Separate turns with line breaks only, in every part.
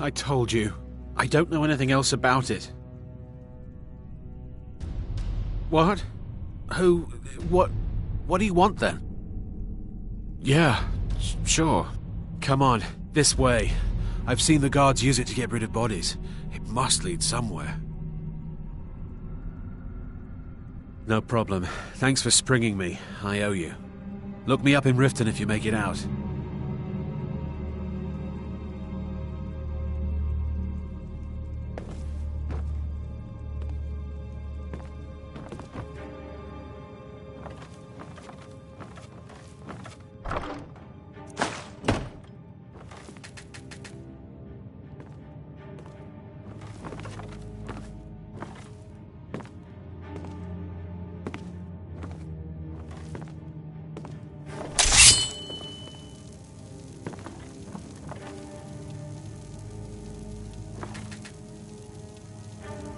I told you. I don't know anything else about it. What? Who? What do you want then? Yeah, sure. Come on, this way. I've seen the guards use it to get rid of bodies. It must lead somewhere. No problem. Thanks for springing me. I owe you. Look me up in Riften if you make it out.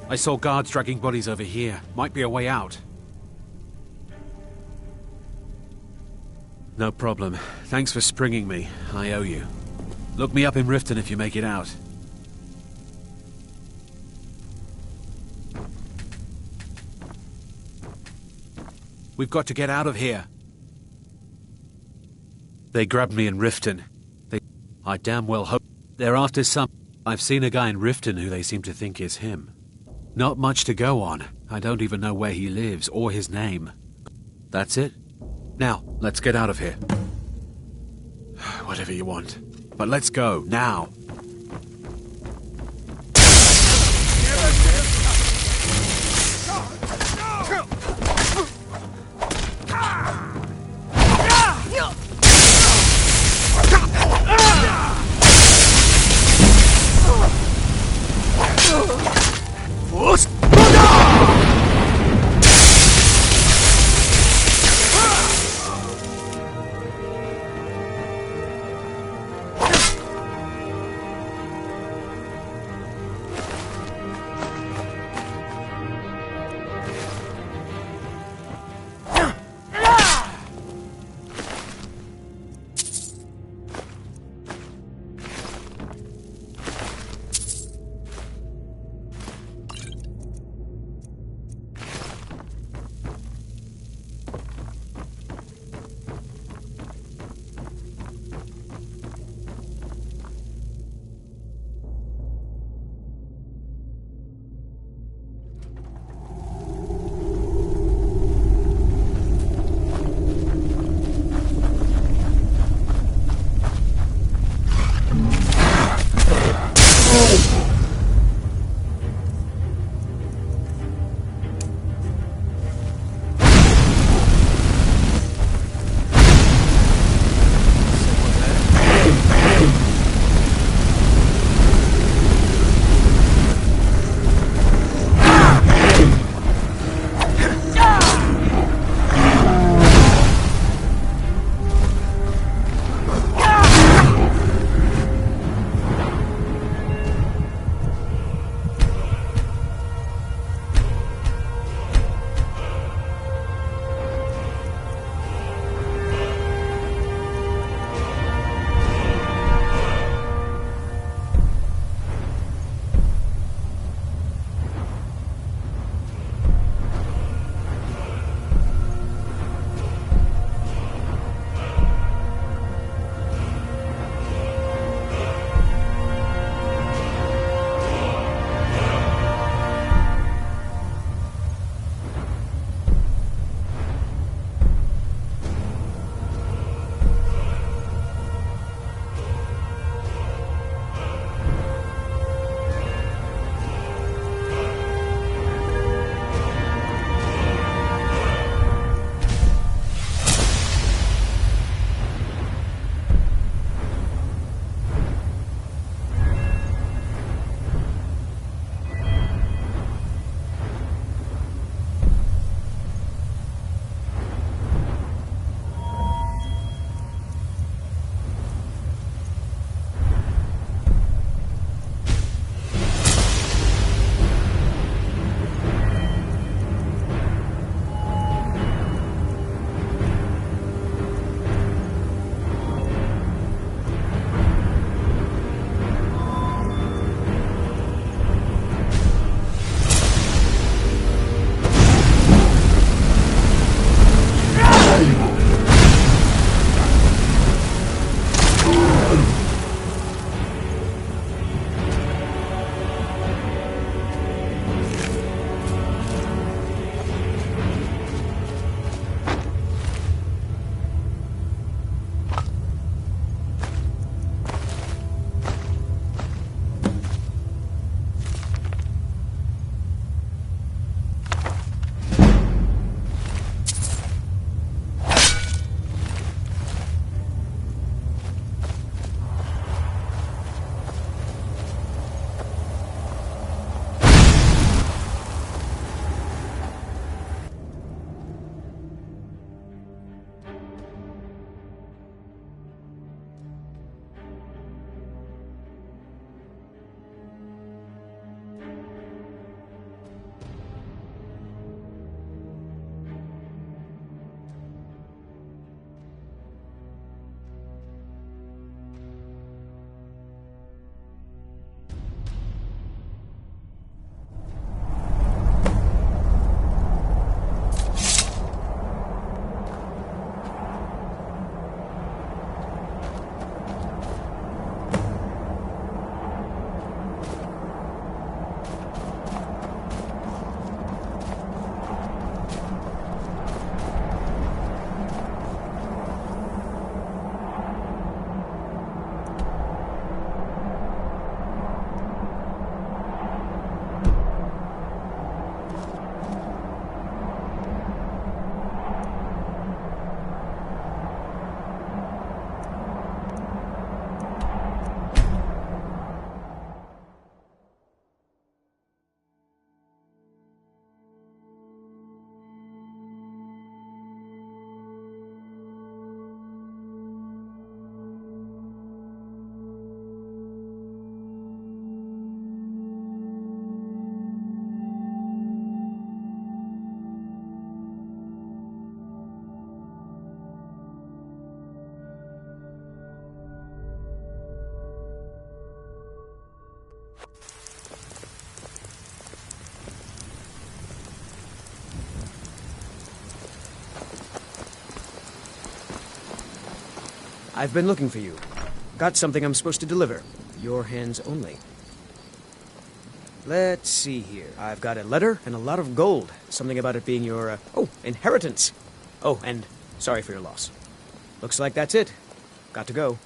I saw guards dragging bodies over here. Might be a way out. No problem. Thanks for springing me. I owe you. Look me up in Riften if you make it out. We've got to get out of here. They grabbed me in Riften. I damn well hope they're after some... I've seen a guy in Riften who they seem to think is him. Not much to go on. I don't even know where he lives or his name. That's it? Now, let's get out of here. Whatever you want. But let's go, now.
I've been looking for you. Got something I'm supposed to deliver. Your hands only. Let's see here. I've got a letter and a lot of gold. Something about it being your, inheritance. Oh, and sorry for your loss. Looks like that's it. Got to go.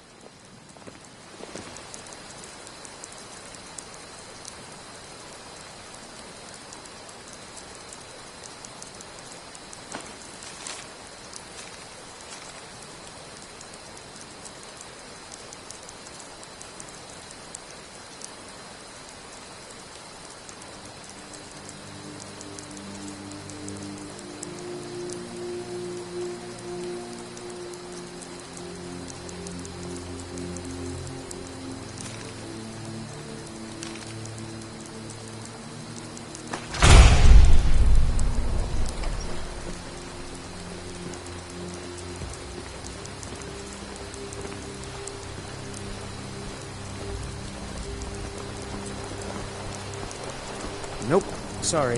Nope. Sorry.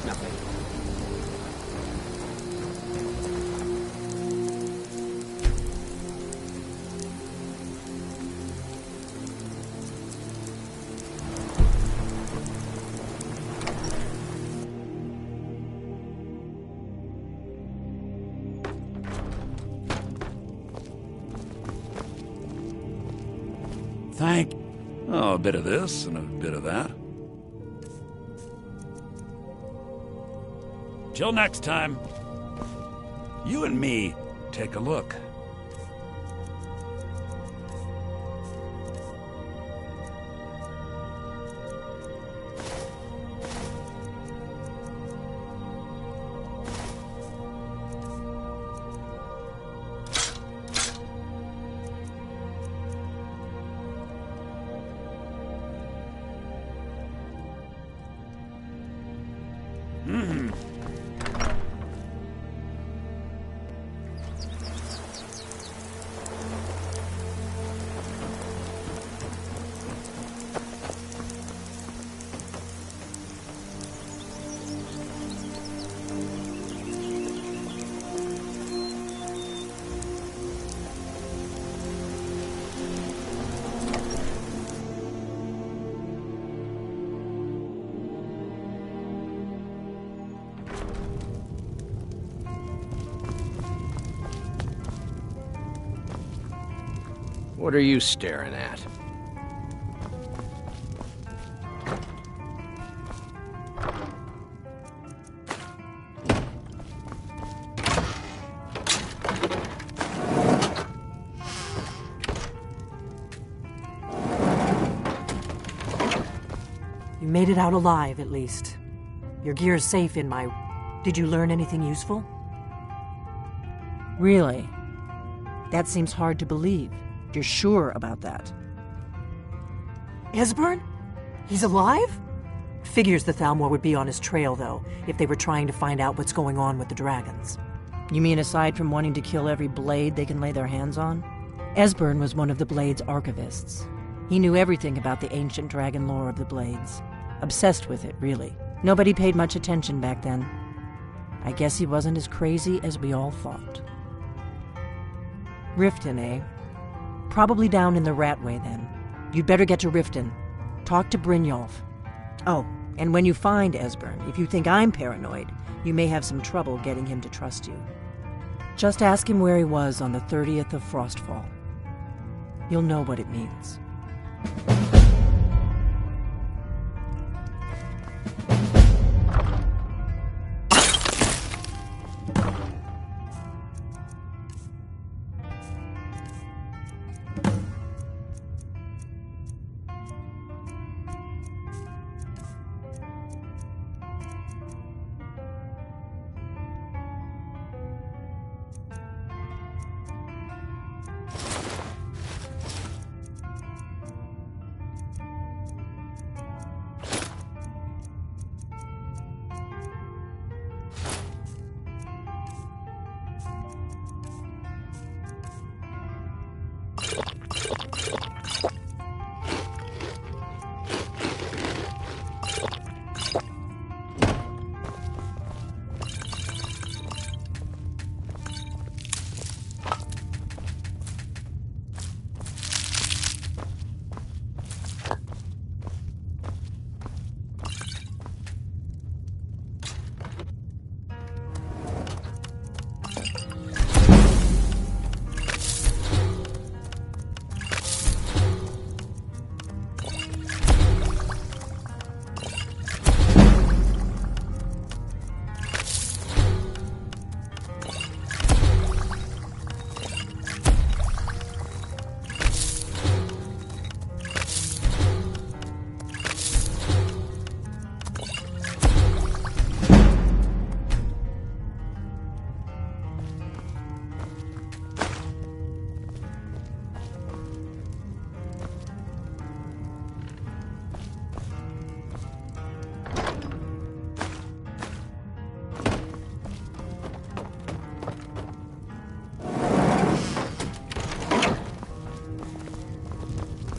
Nothing.
Thank... Oh, a bit of this and a bit of that. Till next time. You and me take a look.
What are you staring at?
You made it out alive, at least. Your gear's safe in my... Did you learn anything useful?
Really? That seems hard to believe. You're sure about that?
Esbern? He's alive? Figures the Thalmor would be on his trail, though, if they were trying to find out what's going on with the dragons.
You mean aside from wanting to kill every blade they can lay their hands on? Esbern was one of the Blade's archivists. He knew everything about the ancient dragon lore of the Blades. Obsessed with it, really. Nobody paid much attention back then. I guess he wasn't as crazy as we all thought. Riften, eh? Probably down in the Ratway, then. You'd better get to Riften. Talk to Brynjolf. Oh, and when you find Esbern, if you think I'm paranoid, you may have some trouble getting him to trust you. Just ask him where he was on the 30th of Frostfall. You'll know what it means.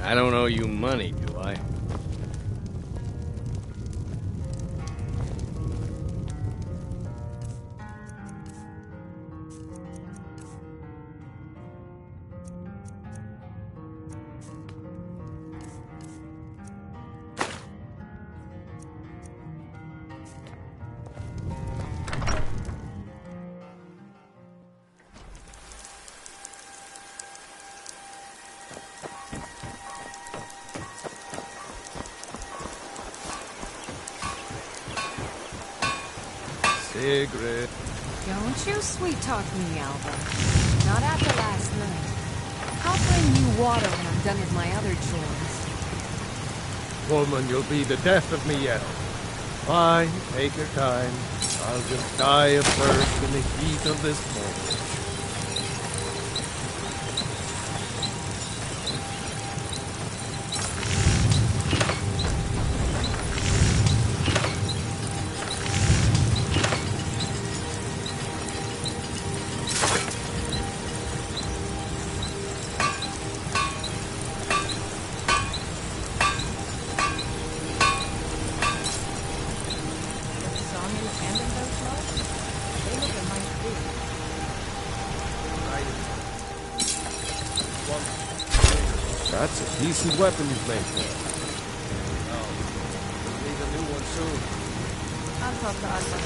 I don't owe you money, do I?
Sigrid.
Don't you sweet-talk me, Alva. Not after last night. I'll bring you water when I'm done with my other chores.
Woman, you'll be the death of me yet. Fine, take your time. I'll just die of thirst in the heat of this moment. That's a decent weapon you've made there. Oh, we'll need a new one soon.
I'll talk to Alva.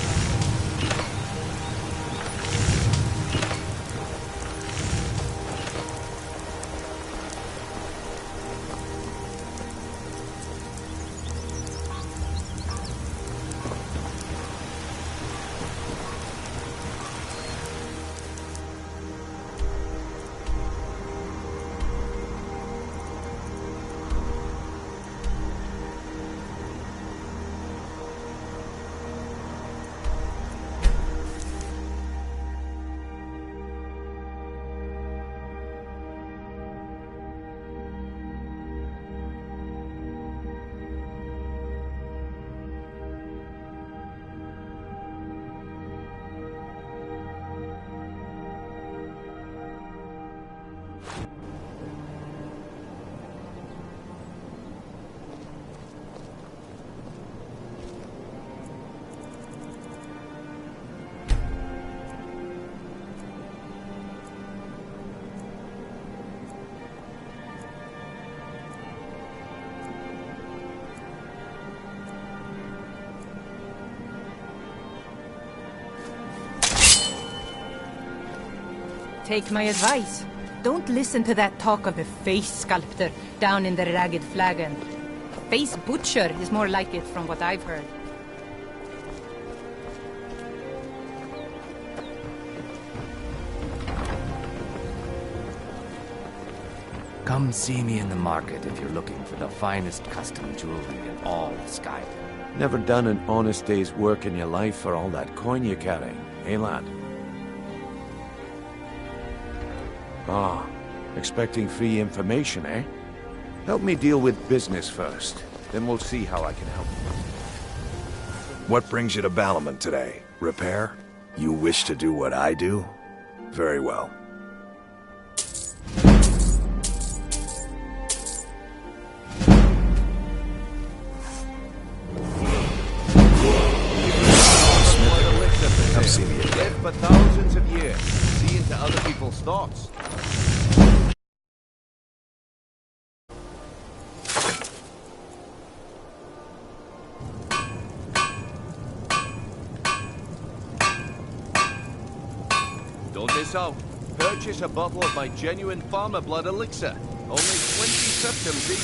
Take my advice. Don't listen to that talk of a face sculptor down in the Ragged Flagon. Face butcher is more like it from what I've heard.
Come see me in the market if you're looking for the finest custom jewelry in all of Skyrim.
Never done an honest day's work in your life for all that coin you're carrying, eh, lad? Ah, expecting free information, eh? Help me deal with business first, then we'll see how I can help you.
What brings you to Balamon today? Repair? You wish to do what I do? Very well.
Come see me again. Live for thousands of years, see into other people's thoughts. Don't miss out. Purchase a bottle of my genuine farmer blood elixir. Only 20 symptoms each.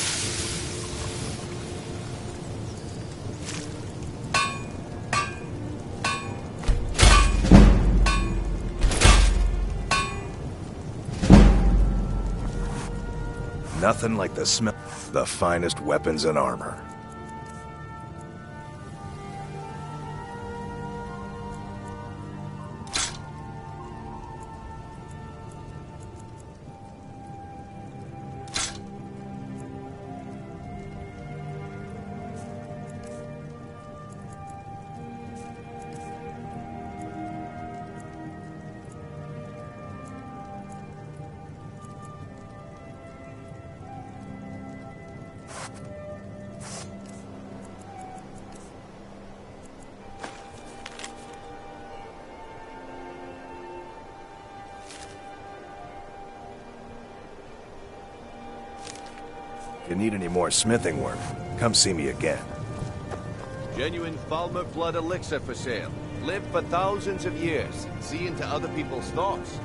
Nothing like the smell. The finest weapons and armor. If you need any more smithing work, come see me again.
Genuine Falmer blood elixir for sale. Live for thousands of years. See into other people's thoughts.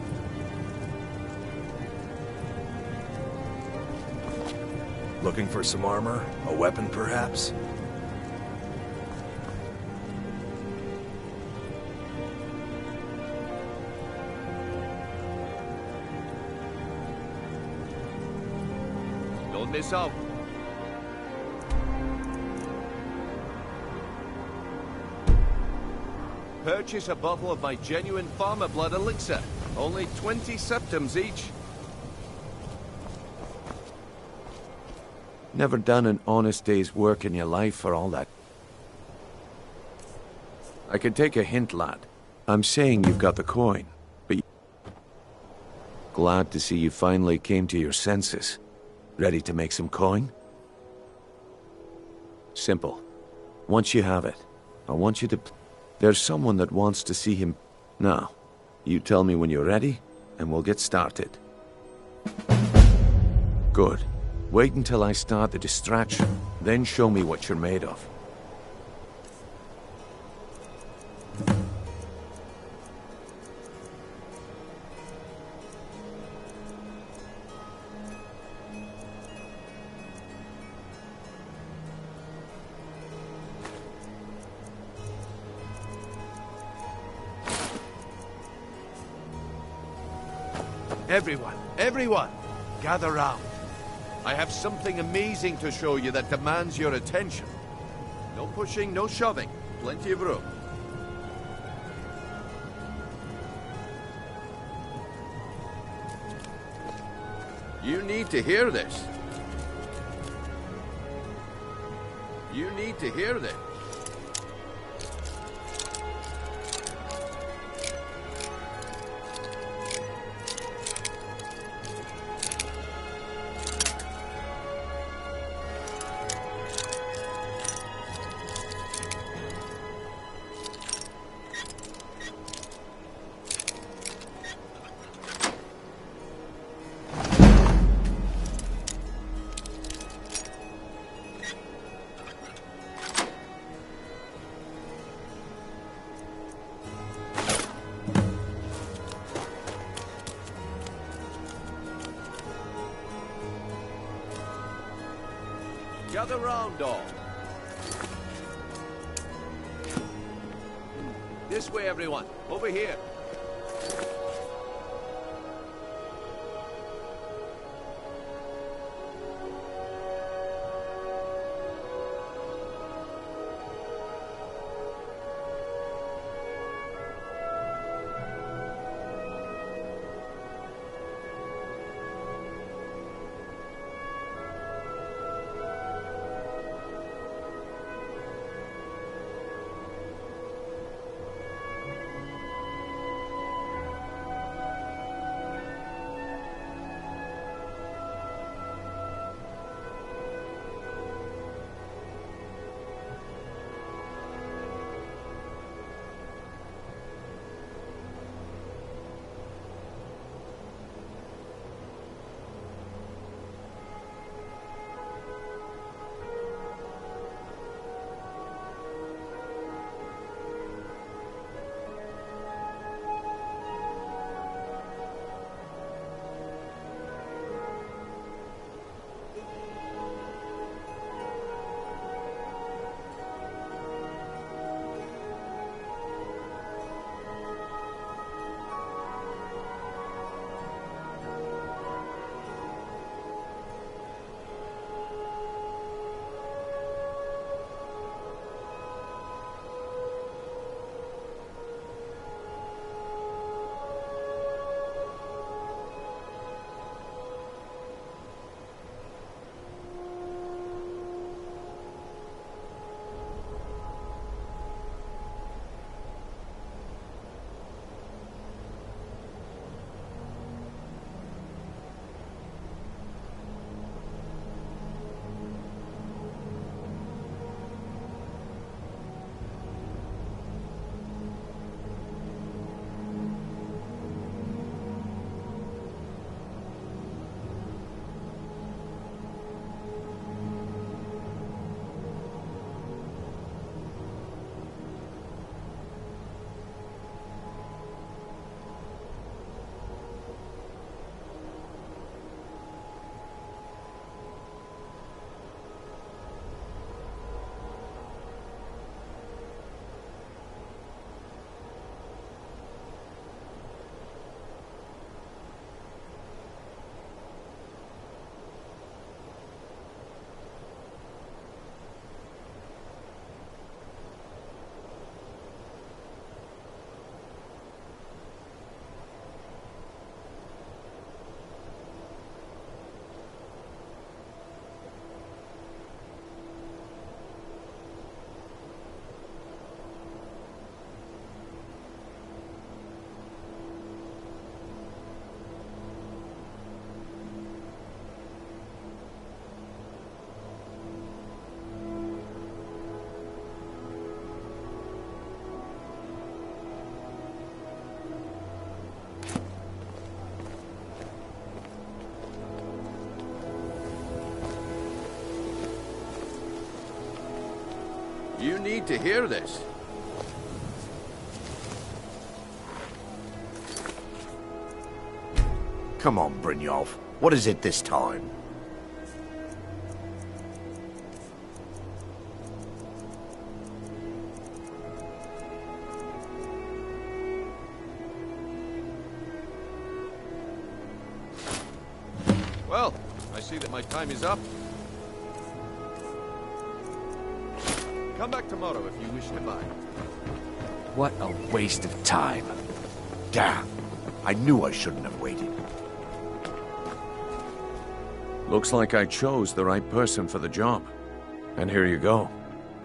Looking for some armor? A weapon, perhaps?
Don't miss out. Purchase a bottle of my genuine farmer blood elixir. Only 20 septims each.
Never done an honest day's work in your life for all that. I can take a hint, lad. I'm saying you've got the coin, but... Glad to see you finally came to your senses. Ready to make some coin? Simple. Once you have it, I want you to... There's someone that wants to see him... Now, you tell me when you're ready, and we'll get started. Good. Wait until I start the distraction, then show me what you're made of.
Everyone, gather round. I have something amazing to show you that demands your attention. No pushing, no shoving. Plenty of room. You need to hear this. You need to hear this. Gather round, all. This way, everyone. Over here. You need to hear this.
Come on, Brynjolf. What is it this time?
Well, I see that my time is up. Come back tomorrow if you wish to buy.
What a waste of time. Damn. I knew I shouldn't have waited.
Looks like I chose the right person for the job. And here you go.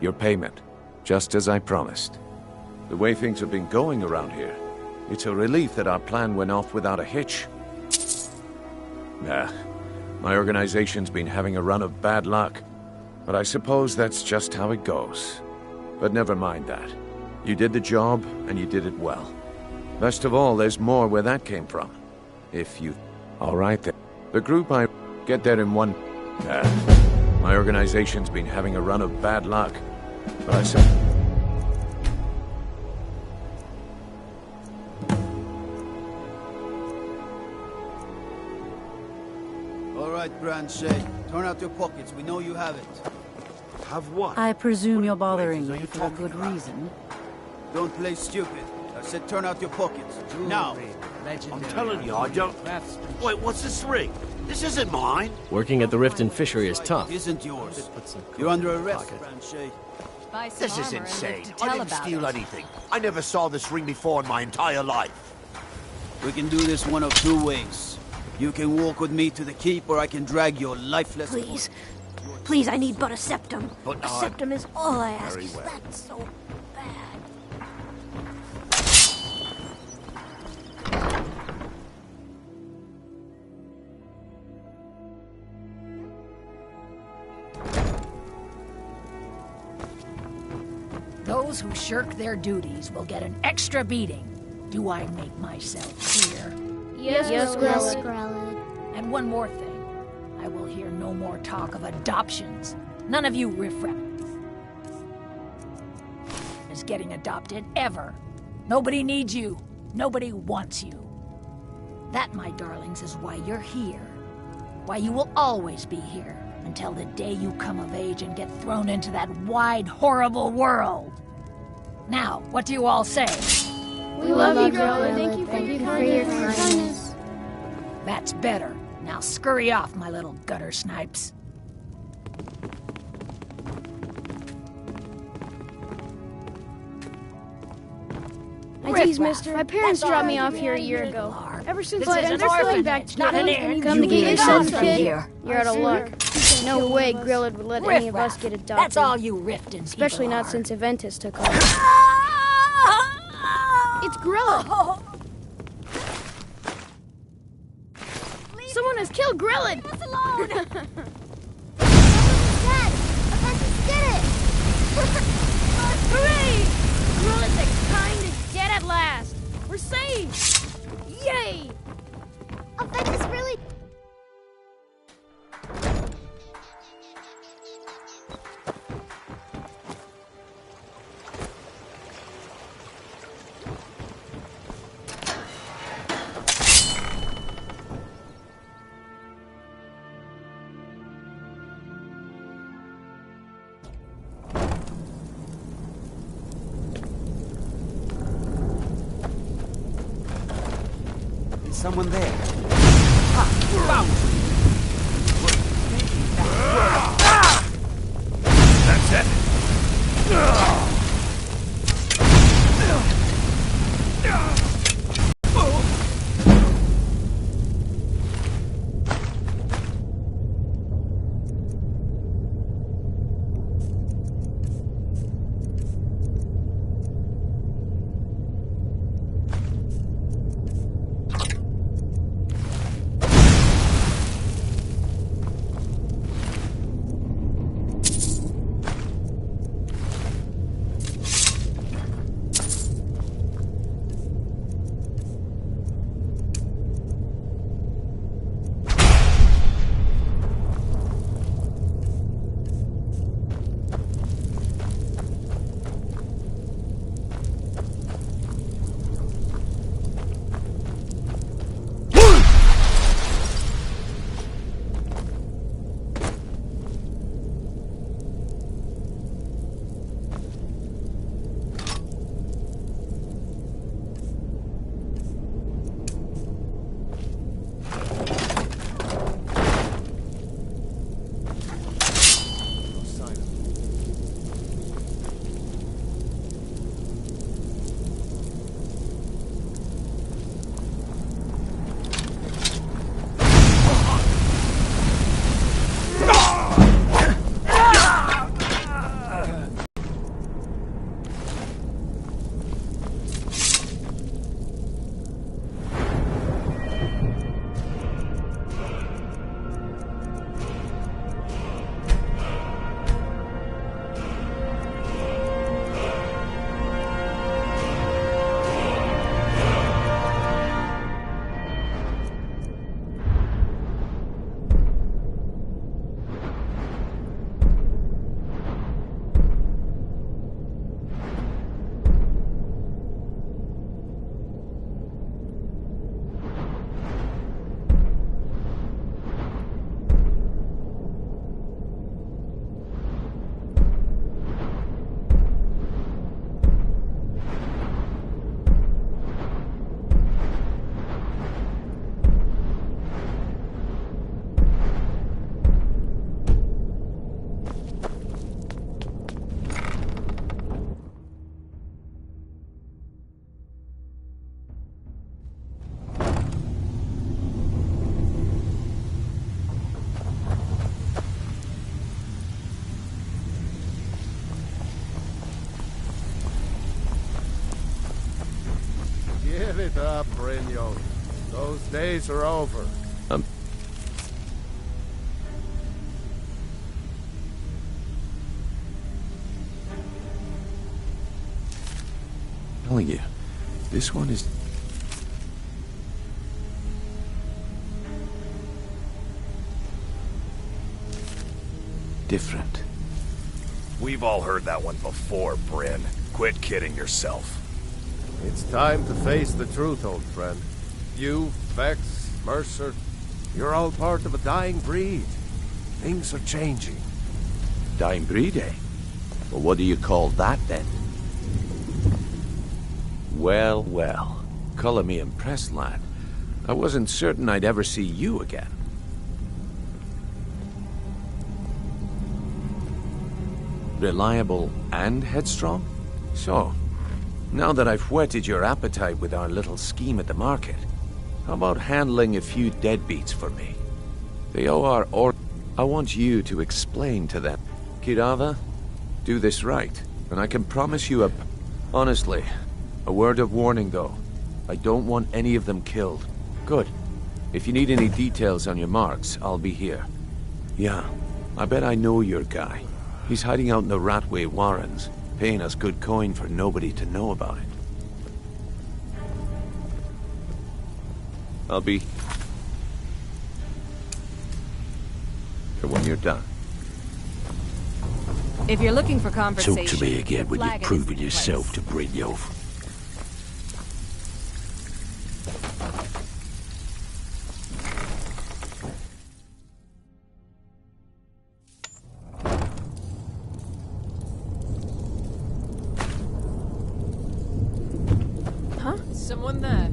Your payment. Just as I promised. The way things have been going around here, it's a relief that our plan went off without a hitch. My organization's been having a run of bad luck. But I suppose that's just how it goes. But never mind that. You did the job, and you did it well. Best of all, there's more where that came from. If you... All right, then. The group I... Get there in one... my organization's been having a run of bad luck. But I said...
All right, Branchet. Turn out your pockets. We know you have it.
Have what?
I presume you're bothering me for a good reason.
Don't play stupid. I said turn out your pockets. Now.
I'm telling you, I don't... Wait, what's this ring? This isn't mine.
Working at the Riften fishery is tough.
It isn't yours. You're under arrest, Branchet.
This is insane. I didn't steal anything. I never saw this ring before in my entire life.
We can do this one of two ways. You can walk with me to the keep, or I can drag your lifeless...
Please. Please, I need but a septum.
But
a septum is all I ask.
Very well.
That's so bad.
Those who shirk their duties will get an extra beating. Do I make myself clear?
Yes, Grelid.
And one more thing. I will hear no more talk of adoptions. None of you riffraff is getting adopted, ever. Nobody needs you. Nobody wants you. That, my darlings, is why you're here. Why you will always be here, until the day you come of age and get thrown into that wide, horrible world. Now, what do you all say?
We love you, Grelid. Thank you for your kindness.
That's better. Now scurry off, my little gutter snipes.
Geez, mister, my parents dropped me off here a year ago. Ever since then, they're going back to
not an inn.
come to get your son, kid.
Here.
You're out of luck. No way Grillad would let any of us get adopted.
That's all you Riften
Especially
people
not
are.
since Aventus took off. It's Grillad! Someone has killed Grillad! Leave us alone! Dad! Aventus did it! Hooray! Grillad the kind is dead at last! We're saved! Yay! Aventus really...
Someone there.
That's it.
it up, Brynjolf. Those days are over.
Telling you, this one is... different.
We've all heard that one before, Bryn. Quit kidding yourself.
It's time to face the truth, old friend. You, Vex, Mercer, you're all part of a dying breed. Things are changing.
Dying breed, eh? Well, what do you call that, then? Well, well. Color me impressed, lad. I wasn't certain I'd ever see you again. Reliable and headstrong? So, now that I've whetted your appetite with our little scheme at the market, how about handling a few deadbeats for me? They owe our I want you to explain to them. Kirava, do this right, and I can promise you honestly, a word of warning though. I don't want any of them killed. Good. If you need any details on your marks, I'll be here. Yeah, I bet I know your guy. He's hiding out in the Ratway Warrens, paying us good coin for nobody to know about it. I'll be here when you're done.
If you're looking for conversation...
Talk to me again when you've proven yourself to Brynjolf.
Someone there.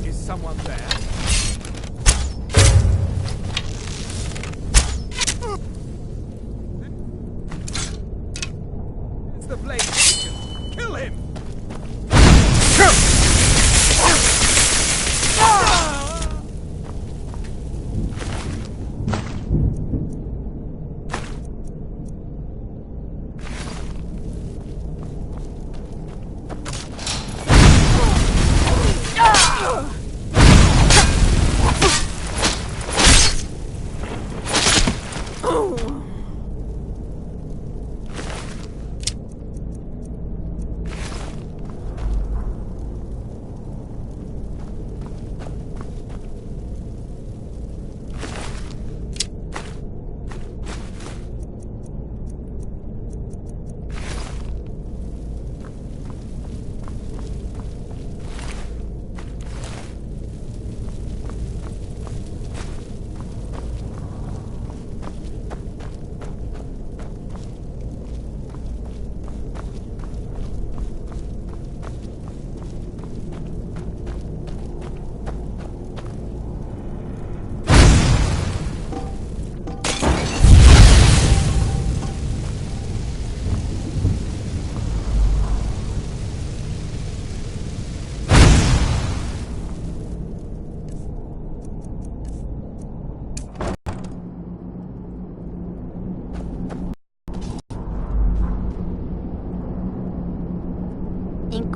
Is someone there? It's the blade. Kill him!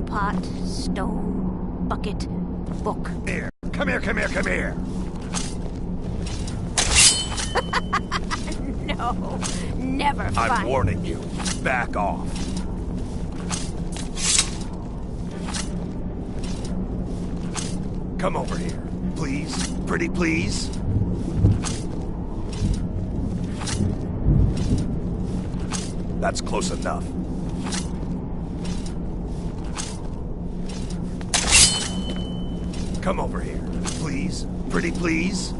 Pot, stone, bucket, book.
Here, come here, come here, come here!
No, never fun.
I'm warning you. Back off. Come over here. Please. Pretty please. That's close enough. Come over here. Please. Pretty please.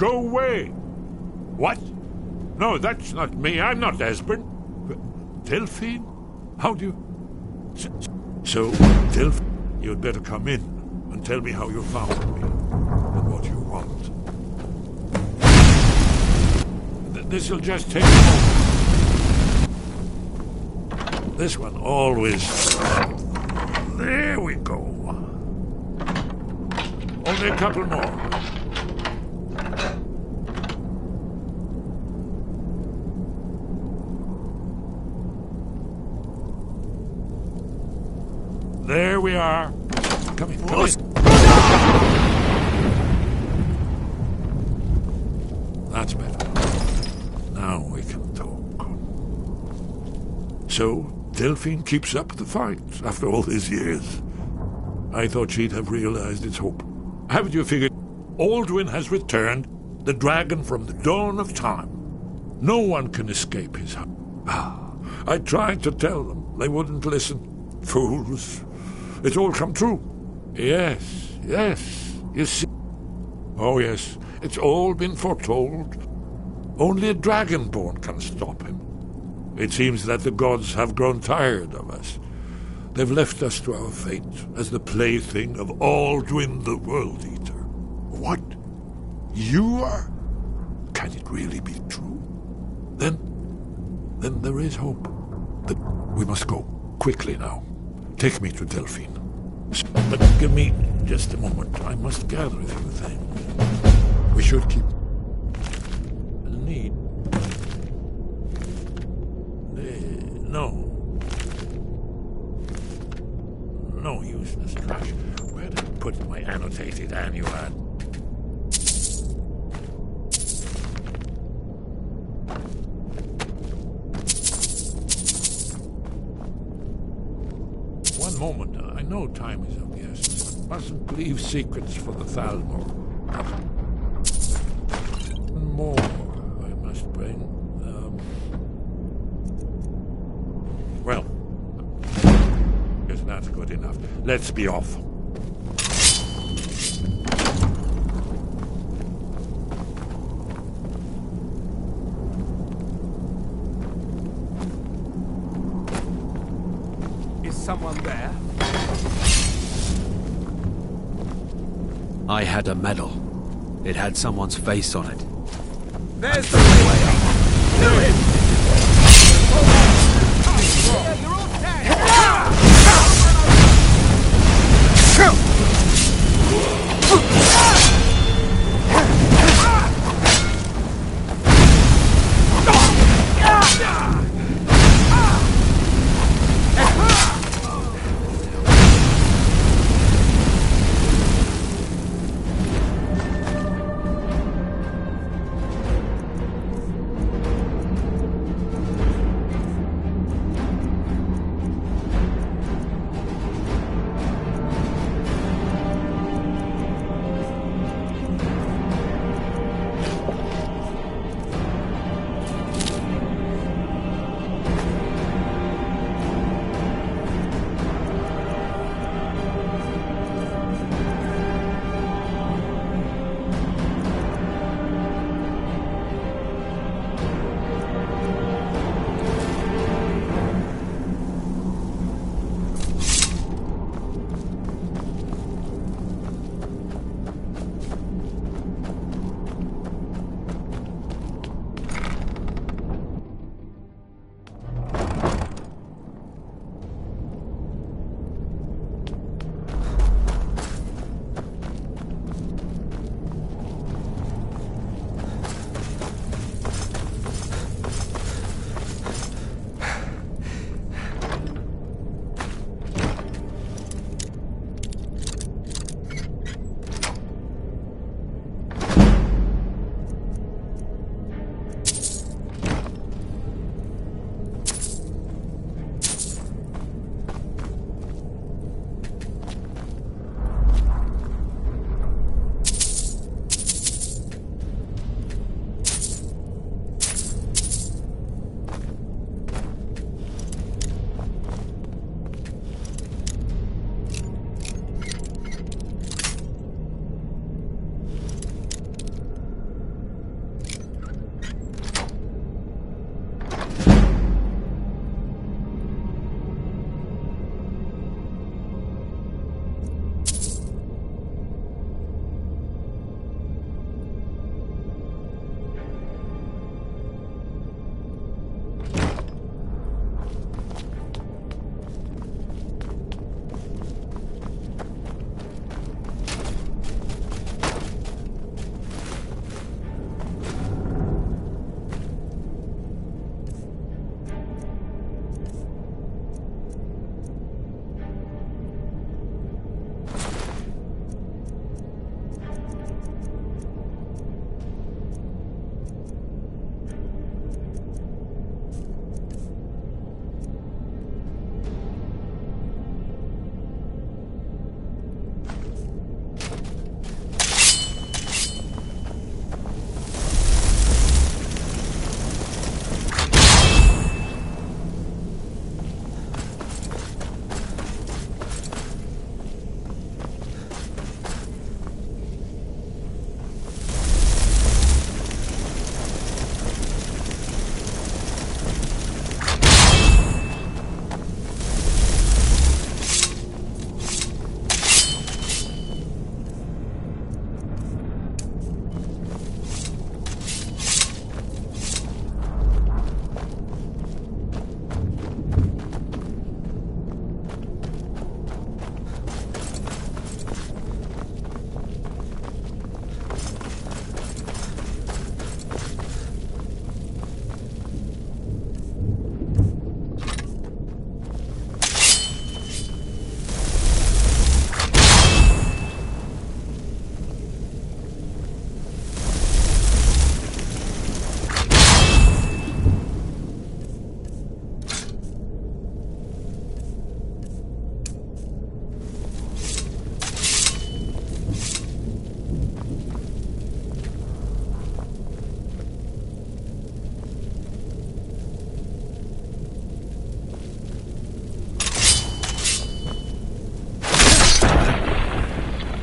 Go away! What? No, that's not me. I'm not Esbern. Delphine? How do you... So, Delphine, you'd better come in and tell me how you found me and what you want. This'll just take a moment. This one always... There we go. Only a couple more. There we are. Come in, come in. That's better. Now we can talk. So, Delphine keeps up the fight after all these years. I thought she'd have realized its hope. Haven't you figured? Alduin has returned, the dragon from the dawn of time. No one can escape his hand. I tried to tell them. They wouldn't listen. Fools. It's all come true. Yes, yes, you see. Oh, yes, it's all been foretold. Only a dragonborn can stop him. It seems that the gods have grown tired of us. They've left us to our fate as the plaything of Alduin the World Eater. What? You are? Can it really be true? Then there is hope. We must go quickly now. Take me to Delphine. But give me just a moment. I must gather a few things. We should keep... Need... No. No useless trash. Where did I put my annotated annual? One moment. I know time is of the essence. Mustn't leave secrets for the Thalmor. One more I must bring. Well, guess that's good enough. Let's be off.
Is someone there?
I had a medal. It had someone's face on it.
There's the way up. Do it! You're all dead!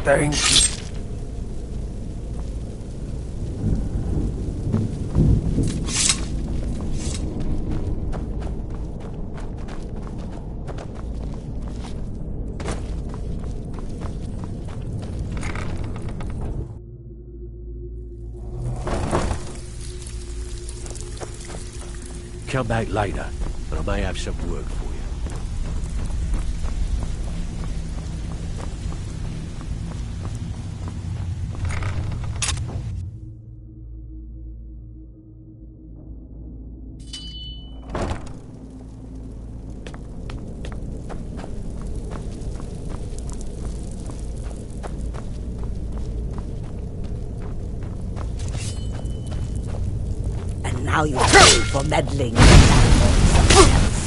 Thank you.
Come back later, and I may have some work for you.
And now you pay for meddling with someone else.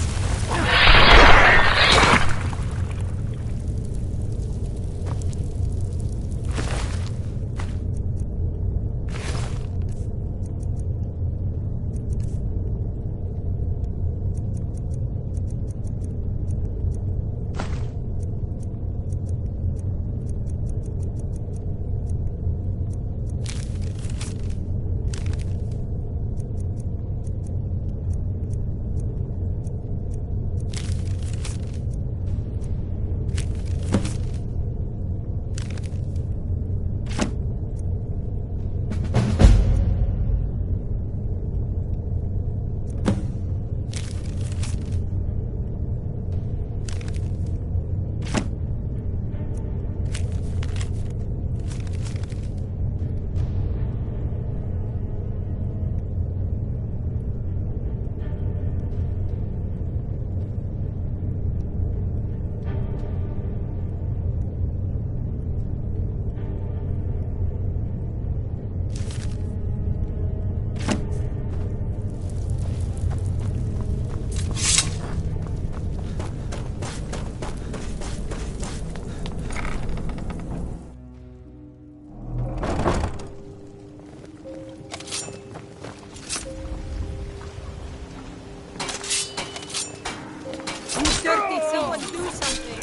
Dirty someone do something.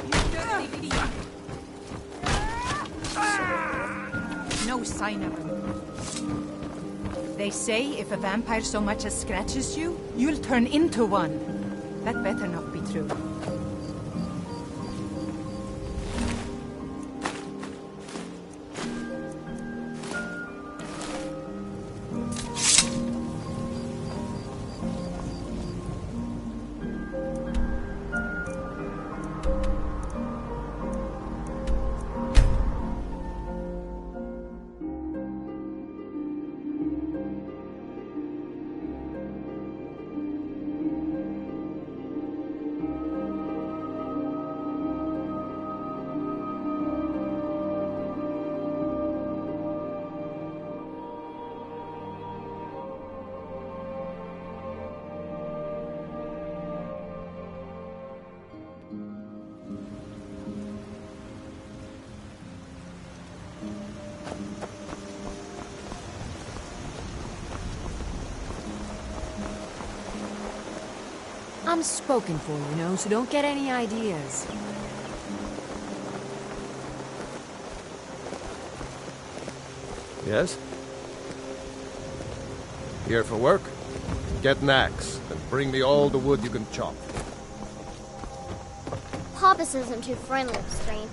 You dirty thief. No sign of him. They say if a vampire so much as scratches you, you'll turn into one. That better not be true.
I'm spoken for, you know, so don't get any ideas.
Yes? Here for work? Get an axe, and bring me all the wood you can chop.
Papas isn't too friendly with strain.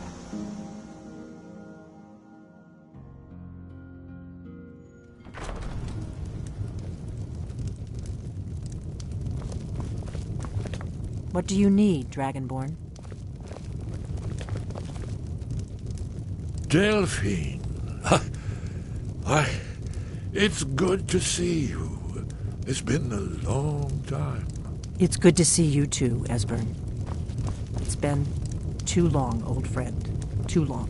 What do you need, Dragonborn?
Delphine. Why, it's good to see you. It's been a long time.
It's good to see you too, Esbern. It's been too long, old friend. Too long.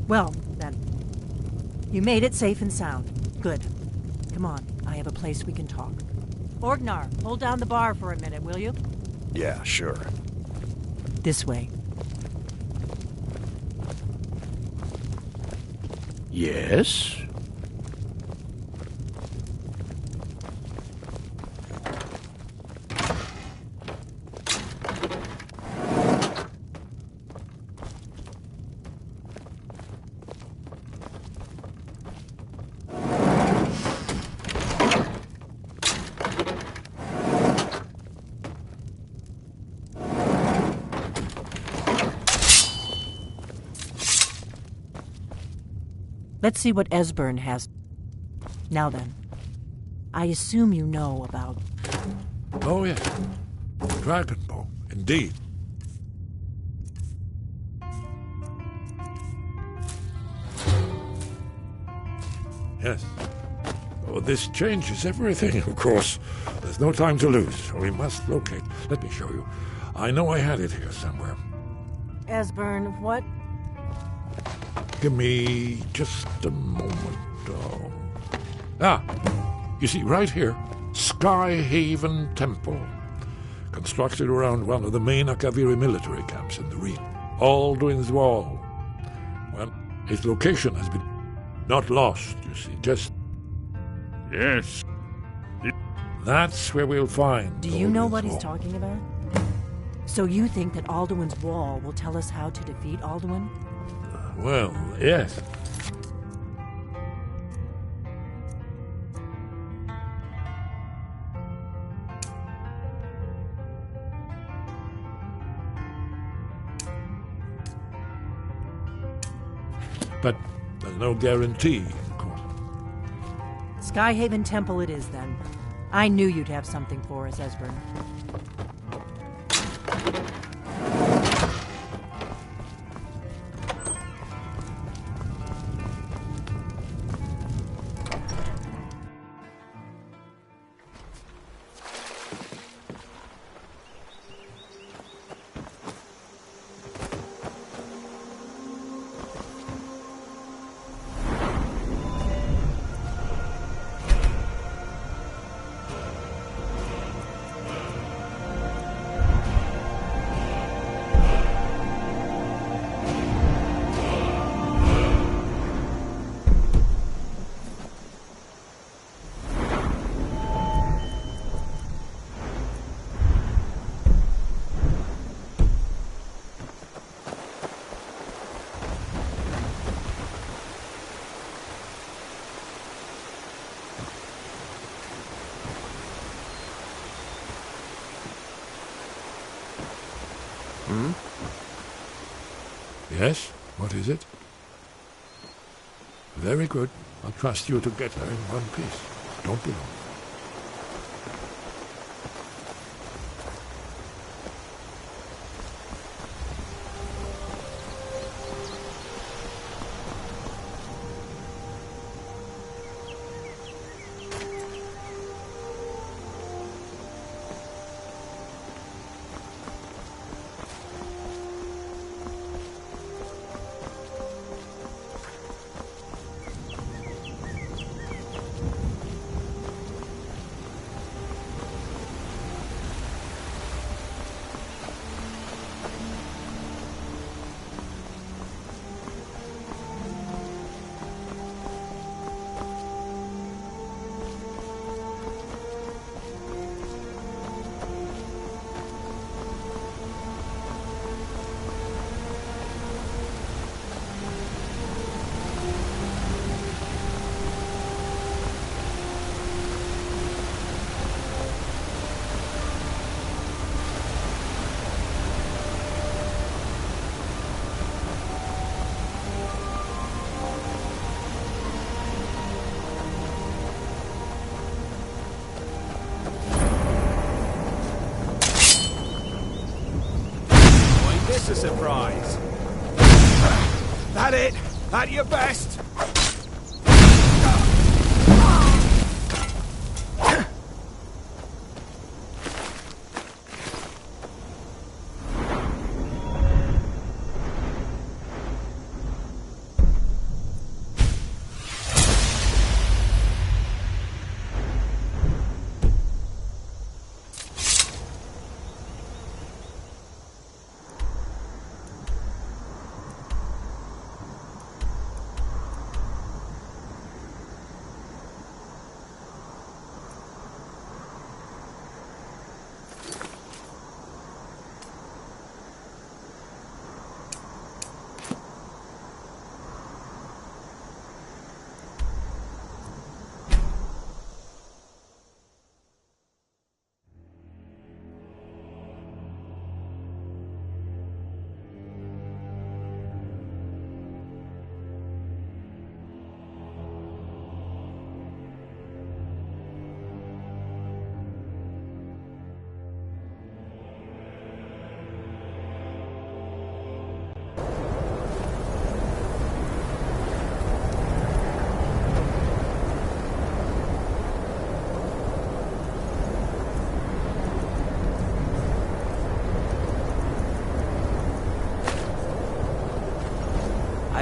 Well, then. You made it safe and sound. Good. Come on, I have a place we can talk. Orgnar, hold down the bar for a minute, will you?
Yeah, sure.
This way.
Yes?
Let's see what Esbern has. Now then, I assume you know about...
Oh, yes. Dragon bow, indeed. Yes. Oh, this changes everything, of course. There's no time to lose, so we must locate. Let me show you. I know I had it here somewhere.
Esbern, what?
Give me just a moment. You see, right here, Skyhaven Temple. Constructed around one of the main Akaviri military camps in the region. Alduin's Wall. Well, its location has been not lost, you see, just... Yes. That's where we'll find...
Do you know what he's talking about? So you think that Alduin's Wall will tell us how to defeat Alduin?
Well, yes. But there's no guarantee, of course.
Skyhaven Temple it is, then. I knew you'd have something for us, Esbern.
Yes? What is it? Very good. I'll trust you to get her in one piece. Don't be long.
This a surprise. That it? At your best?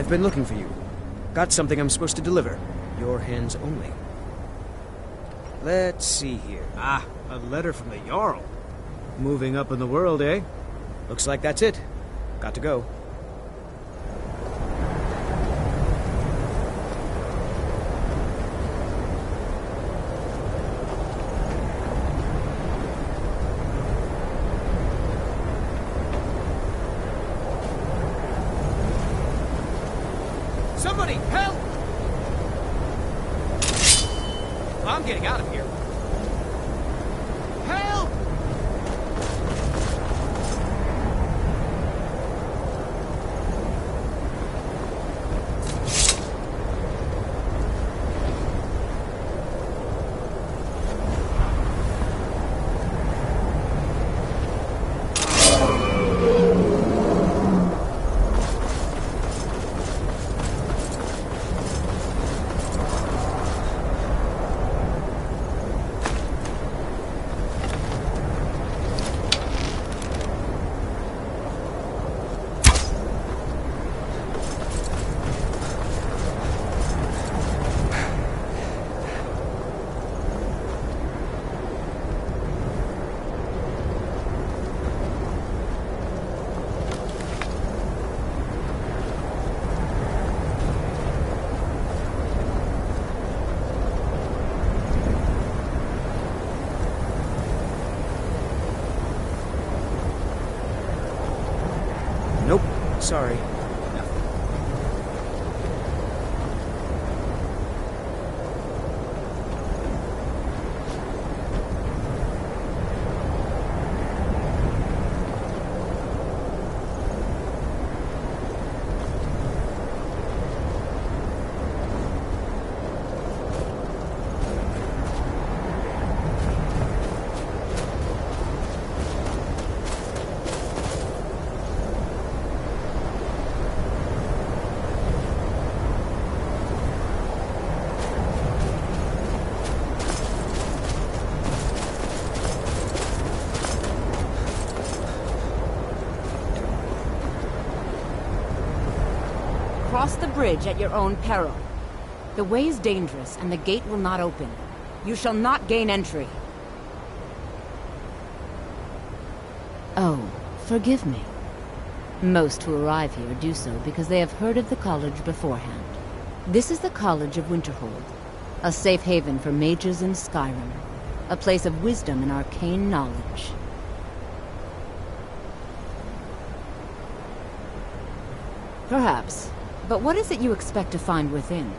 I've been looking for you. Got something I'm supposed to deliver. Your hands only. Let's see here.
Ah, a letter from the Jarl.
Moving up in the world, eh? Looks like that's it. Got to go.
Somebody, help! I'm getting out of here. Help!
Nope. Sorry.
Cross the bridge at your own peril. The way is dangerous, and the gate will not open. You shall not gain entry. Oh, forgive me. Most who arrive here do so because they have heard of the college beforehand. This is the College of Winterhold, a safe haven for mages in Skyrim, a place of wisdom and arcane knowledge. Perhaps. But what is it you expect to find within?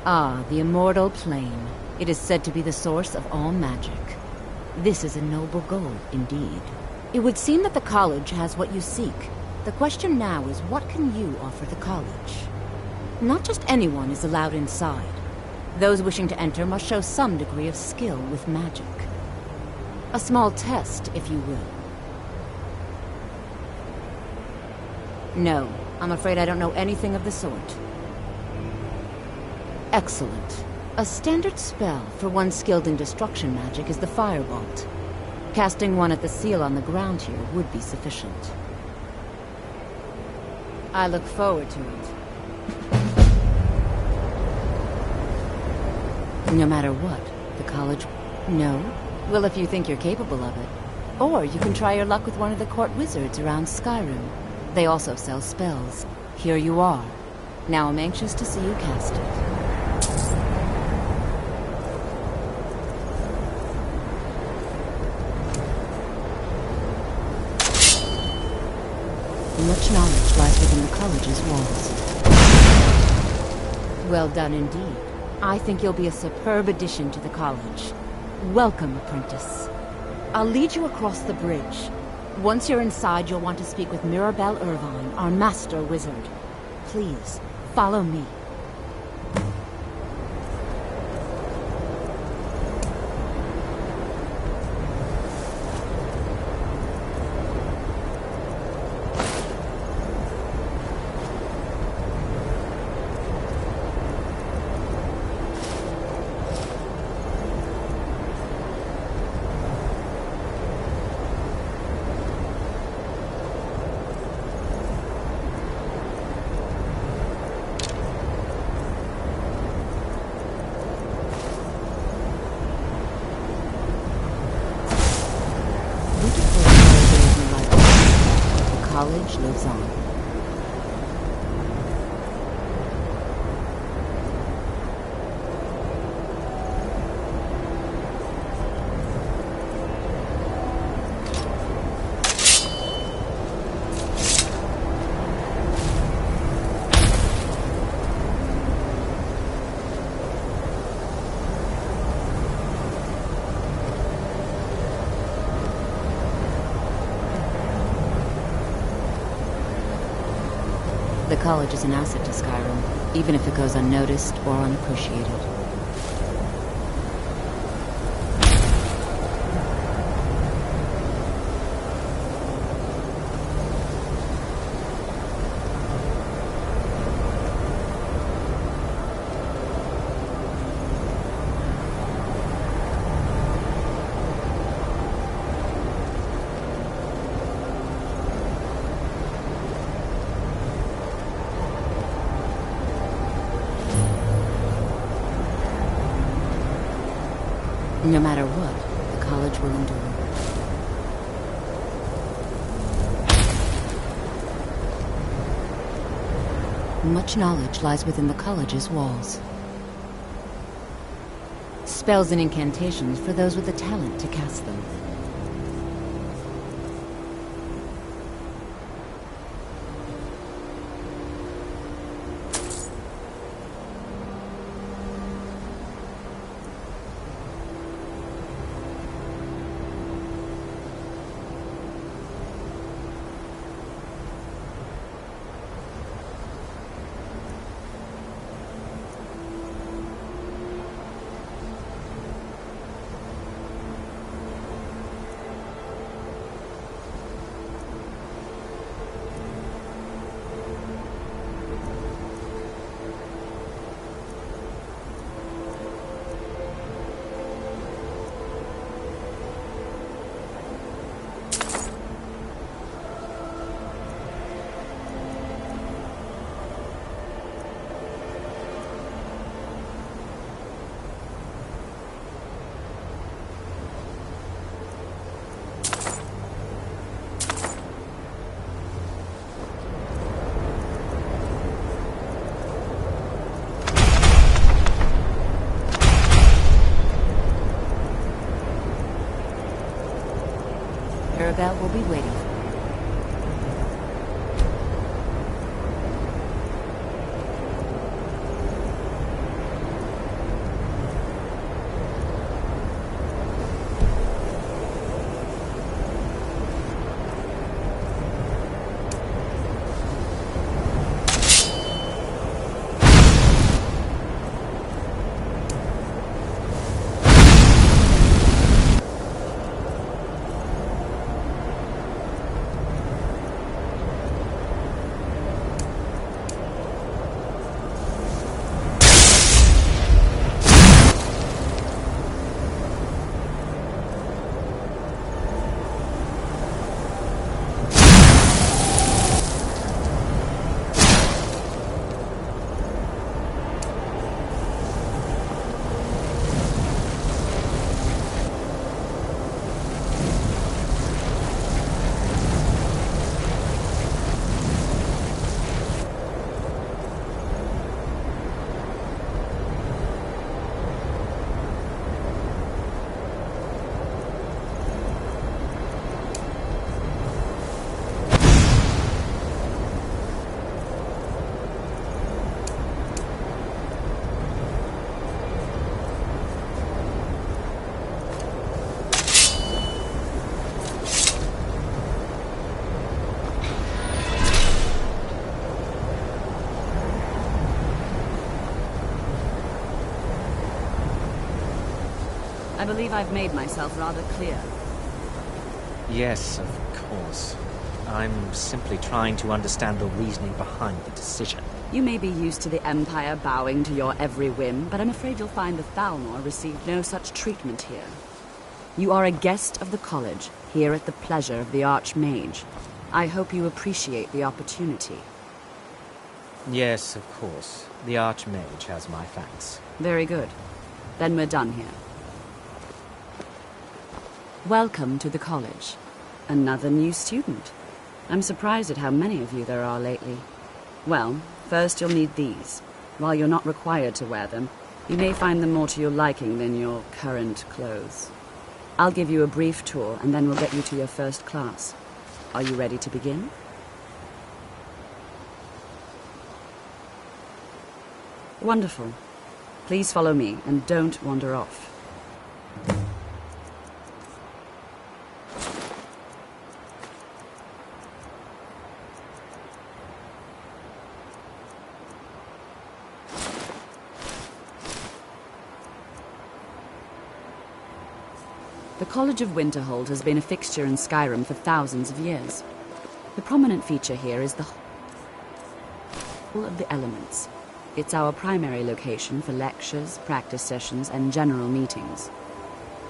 Ah, the immortal plane. It is said to be the source of all magic. This is a noble goal, indeed. It would seem that the college has what you seek. The question now is, what can you offer the college? Not just anyone is allowed inside. Those wishing to enter must show some degree of skill with magic. A small test, if you will. No, I'm afraid I don't know anything of the sort. Excellent. A standard spell for one skilled in destruction magic is the Firebolt. Casting one at the seal on the ground here would be sufficient. I look forward to it. No matter what, the college... No? Well, if you think you're capable of it. Or you can try your luck with one of the court wizards around Skyrim. They also sell spells. Here you are. Now I'm anxious to see you cast it. Much knowledge lies within the college's walls. Well done indeed. I think you'll be a superb addition to the college. Welcome, apprentice. I'll lead you across the bridge. Once you're inside, you'll want to speak with Mirabelle Irvine, our master wizard. Please, follow me. knowledge lives on. The college is an asset to Skyrim, even if it goes unnoticed or unappreciated. No matter what, the college will endure. Much knowledge lies within the college's walls. Spells and incantations for those with the talent to cast them. Arabelle will be waiting for you.
I believe I've made myself rather clear.
Yes, of course. I'm simply trying to understand the reasoning behind the decision.
You may be used to the Empire bowing to your every whim, but I'm afraid you'll find the Thalmor received no such treatment here. You are a guest of the college, here at the pleasure of the Archmage. I hope you appreciate the opportunity.
Yes, of course. The Archmage has my thanks.
Very good. Then we're done here. Welcome to the college. Another new student. I'm surprised at how many of you there are lately. Well, first you'll need these. While you're not required to wear them, you may find them more to your liking than your current clothes. I'll give you a brief tour, and then we'll get you to your first class. Are you ready to begin? Wonderful. Please follow me, and don't wander off. The College of Winterhold has been a fixture in Skyrim for thousands of years. The prominent feature here is the Hall of the Elements. It's our primary location for lectures, practice sessions, and general meetings.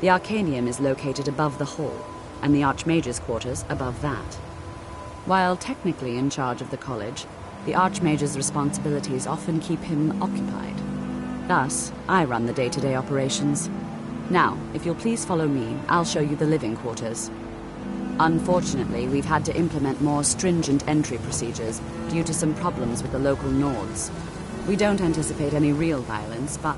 The Arcanium is located above the hall, and the Archmage's quarters above that. While technically in charge of the college, the Archmage's responsibilities often keep him occupied. Thus, I run the day-to-day operations. Now, if you'll please follow me, I'll show you the living quarters. Unfortunately, we've had to implement more stringent entry procedures due to some problems with the local Nords. We don't anticipate any real violence, but...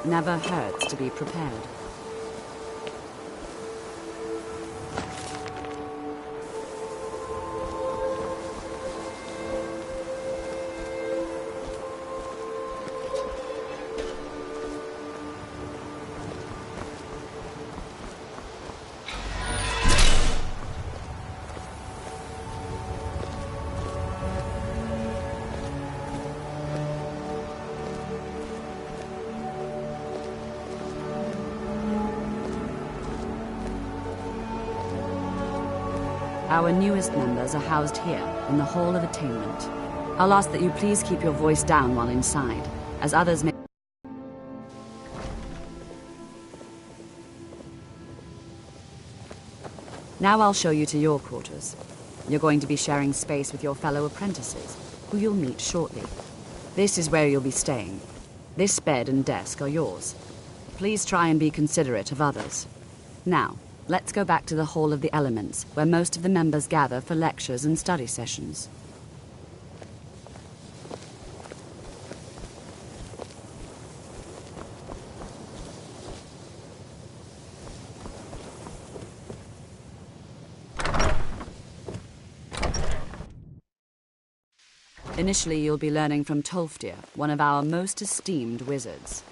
Never hurts to be prepared. Our newest members are housed here, in the Hall of Attainment. I'll ask that you please keep your voice down while inside, as others may... Now I'll show you to your quarters. You're going to be sharing space with your fellow apprentices, who you'll meet shortly. This is where you'll be staying. This bed and desk are yours. Please try and be considerate of others. Now, let's go back to the Hall of the Elements, where most of the members gather for lectures and study sessions. Initially, you'll be learning from Tolfdir, one of our most esteemed wizards.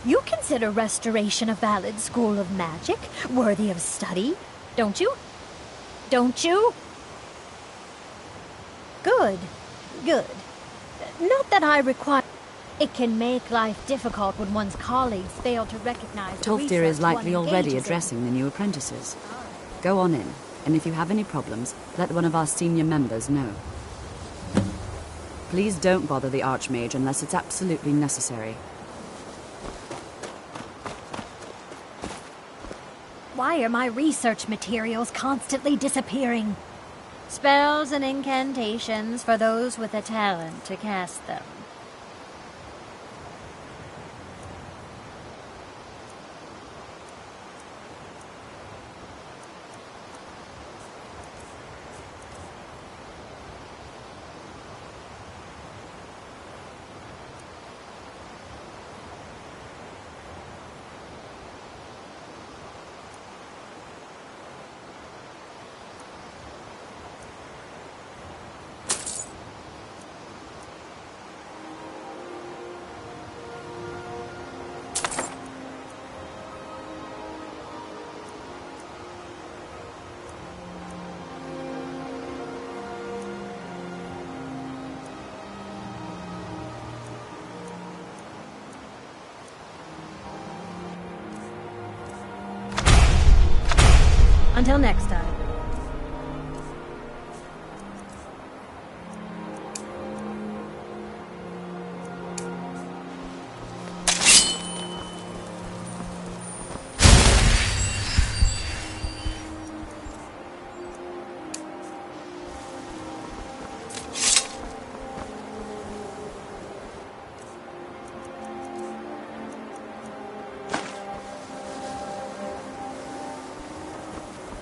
You consider restoration a valid school of magic, worthy of study, don't you? Don't you? Good. Good. Not that I require... It can make life difficult when one's colleagues fail to recognize the
Tolfdir is
research
likely
one
already
engages in.
addressing the new apprentices. Go on in, and if you have any problems, let one of our senior members know. Please don't bother the Archmage unless it's absolutely necessary.
Why are my research materials constantly disappearing? Spells and incantations for those with a talent to cast them. Until next time.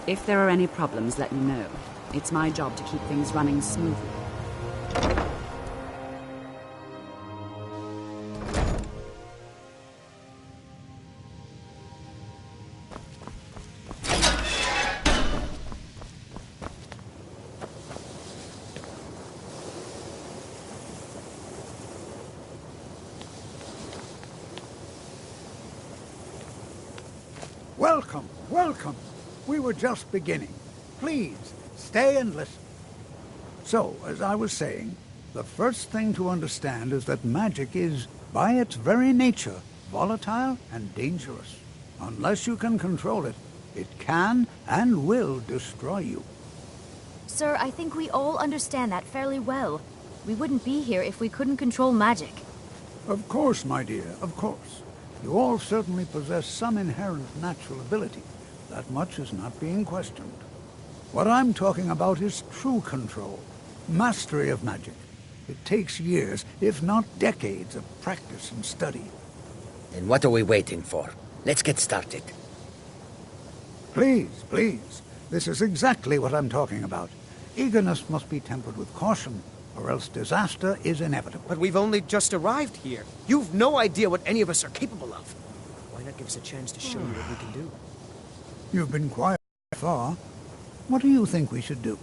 If there are any problems, let me know. It's my job to keep things running smoothly.
Welcome, welcome. We were just beginning. Please, stay and listen. So, as I was saying, the first thing to understand is that magic is, by its very nature, volatile and dangerous. Unless you can control it, it can and will destroy you.
Sir, I think we all understand that fairly well. We wouldn't be here if we couldn't control magic.
Of course, my dear, of course. You all certainly possess some inherent natural ability. That much is not being questioned. What I'm talking about is true control, mastery of magic. It takes years, if not decades, of practice and study.
And what are we waiting for? Let's get started.
Please, please. This is exactly what I'm talking about. Eagerness must be tempered with caution, or else disaster is inevitable.
But we've only just arrived here. You've no idea what any of us are capable of. Why not give us a chance to show you what we can do?
You've been quiet so far. What do you think we should do?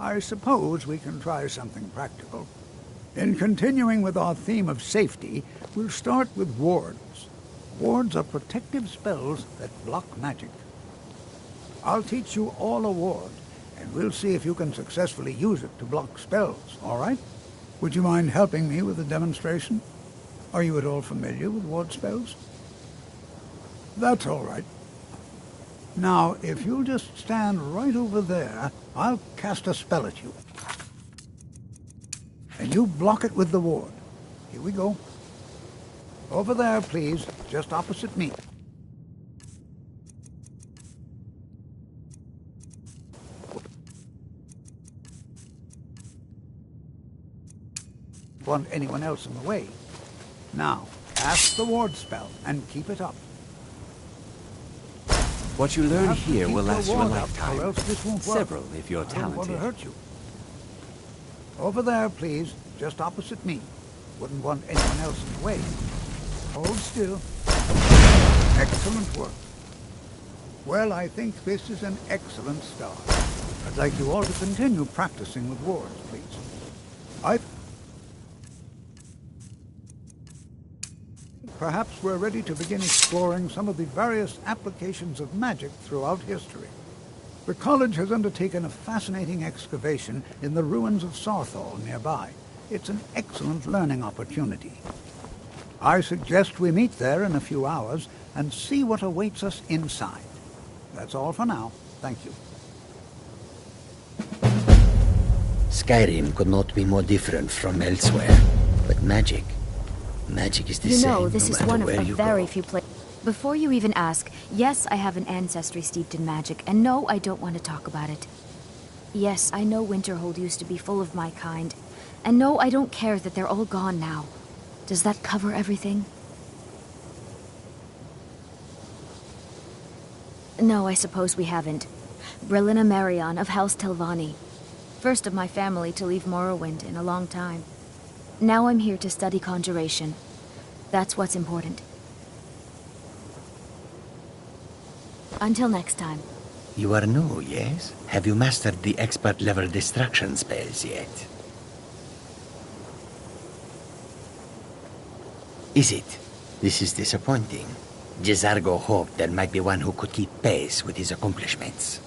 I suppose we can try something practical. In continuing with our theme of safety, we'll start with wards. Wards are protective spells that block magic. I'll teach you all a ward, and we'll see if you can successfully use it to block spells, all right? Would you mind helping me with the demonstration? Are you at all familiar with ward spells? That's all right. Now, if you'll just stand right over there, I'll cast a spell at you. And you block it with the ward. Here we go. Over there, please, just opposite me. Want anyone else in the way. Now, cast the ward spell and keep it up.
What you learn here will last you a
Or
lifetime.
else this won't work.
Several, if you're
I don't want to
talented.
hurt you. Over there, please, just opposite me. Wouldn't want anyone else in the way. Hold still. Excellent work. Well, I think this is an excellent start. I'd like you all to continue practicing with wards, please. Perhaps we're ready to begin exploring some of the various applications of magic throughout history. The college has undertaken a fascinating excavation in the ruins of Sarthal nearby. It's an excellent learning opportunity. I suggest we meet there in a few hours and see what awaits us inside. That's all for now. Thank you.
Skyrim could not be more different from elsewhere. But magic is the
You
same
know, this
no
is
matter
one of
where
a
you
very
go.
few places. Before you even ask, yes, I have an ancestry steeped in magic, and no, I don't want to talk about it. Yes, I know Winterhold used to be full of my kind, and no, I don't care that they're all gone now. Does that cover everything? No, I suppose we haven't. Brillina Marion of House Telvanni. First of my family to leave Morrowind in a long time. Now I'm here to study conjuration. That's what's important. Until next time.
You are new, yes? Have you mastered the expert-level distraction spells yet? Is it? This is disappointing. Jezargo hoped there might be one who could keep pace with his accomplishments.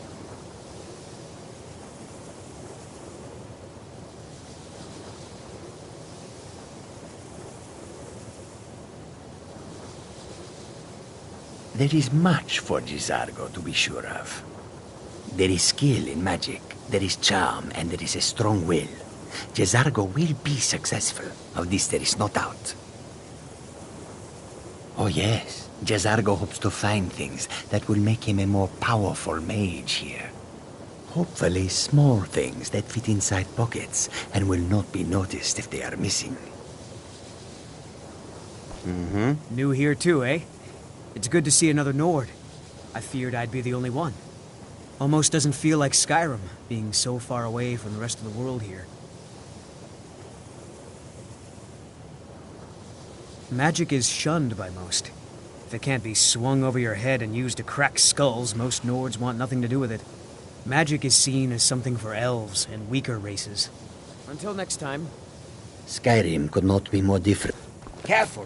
There is much for Gisargo to be sure of. There is skill in magic, there is charm, and there is a strong will. Gisargo will be successful. Of this there is no doubt. Oh yes, Gisargo hopes to find things that will make him a more powerful mage here. Hopefully small things that fit inside pockets and will not be noticed if they are missing.
Mm-hmm. New here too, eh? It's good to see another Nord. I feared I'd be the only one. Almost doesn't feel like Skyrim, being so far away from the rest of the world here. Magic is shunned by most. If it can't be swung over your head and used to crack skulls, most Nords want nothing to do with it. Magic is seen as something for elves and weaker races. Until next time.
Skyrim could not be more different.
Careful!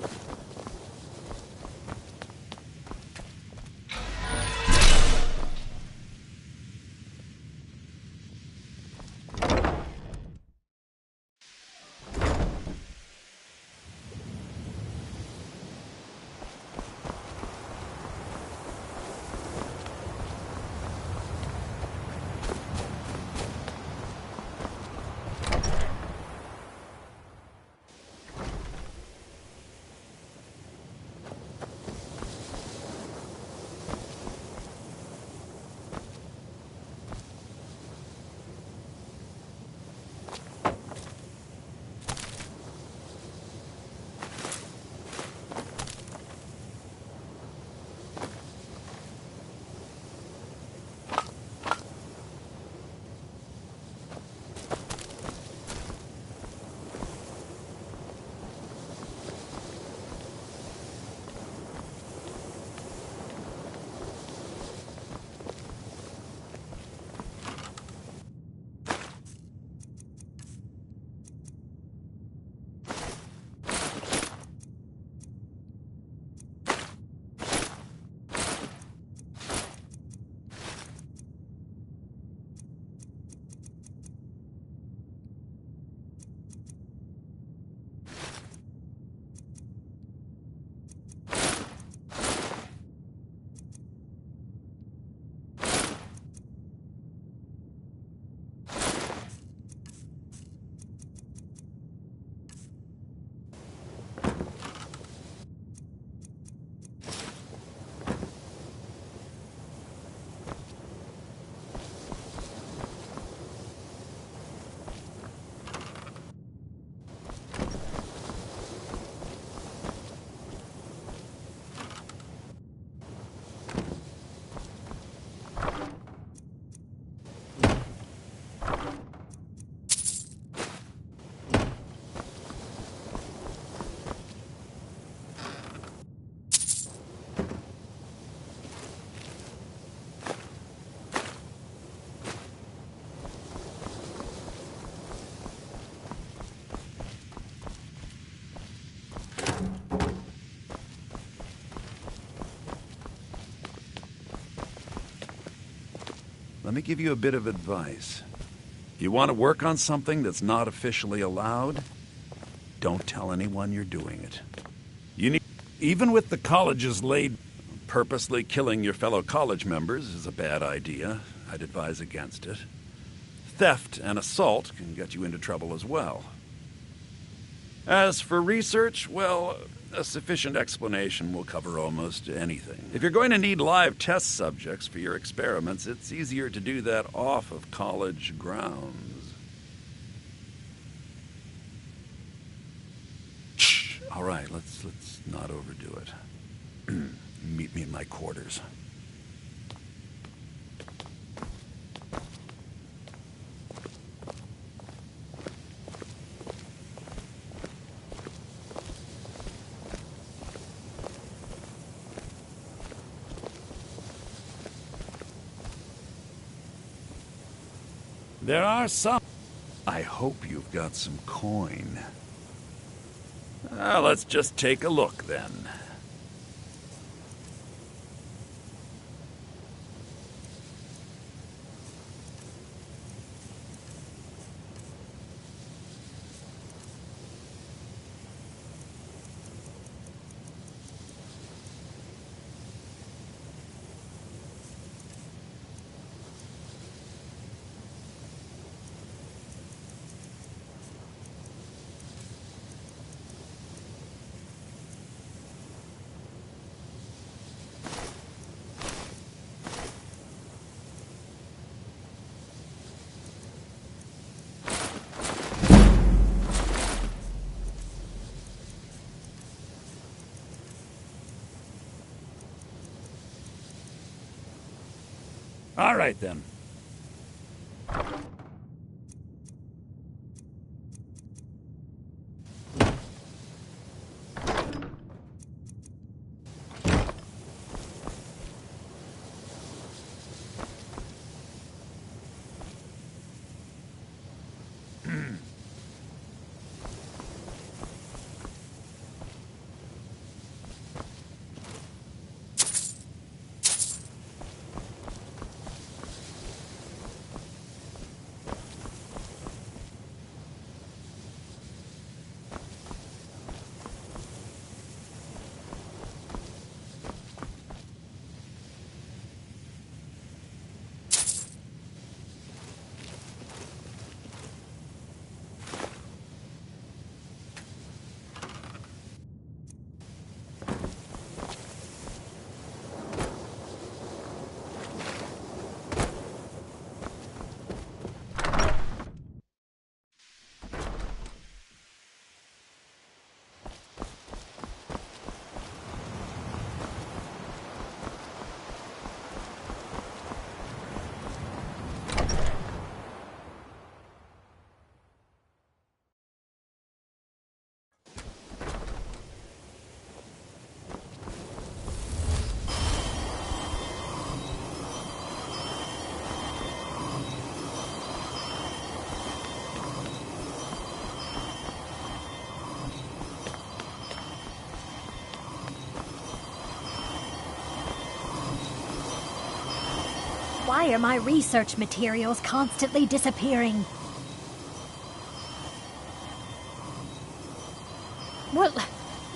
Let me give you a bit of advice. You want to work on something that's not officially allowed? Don't tell anyone you're doing it. Even with the college's laid, purposely killing your fellow college members is a bad idea. I'd advise against it. Theft and assault can get you into trouble as well. As for research, well, a sufficient explanation will cover almost anything. If you're going to need live test subjects for your experiments, it's easier to do that off of college grounds. Shh! All right, let's not overdo it. Meet me in my quarters. There are some. I hope you've got some coin. Let's just take a look then. All right, then.
Why are my research materials constantly disappearing? Well,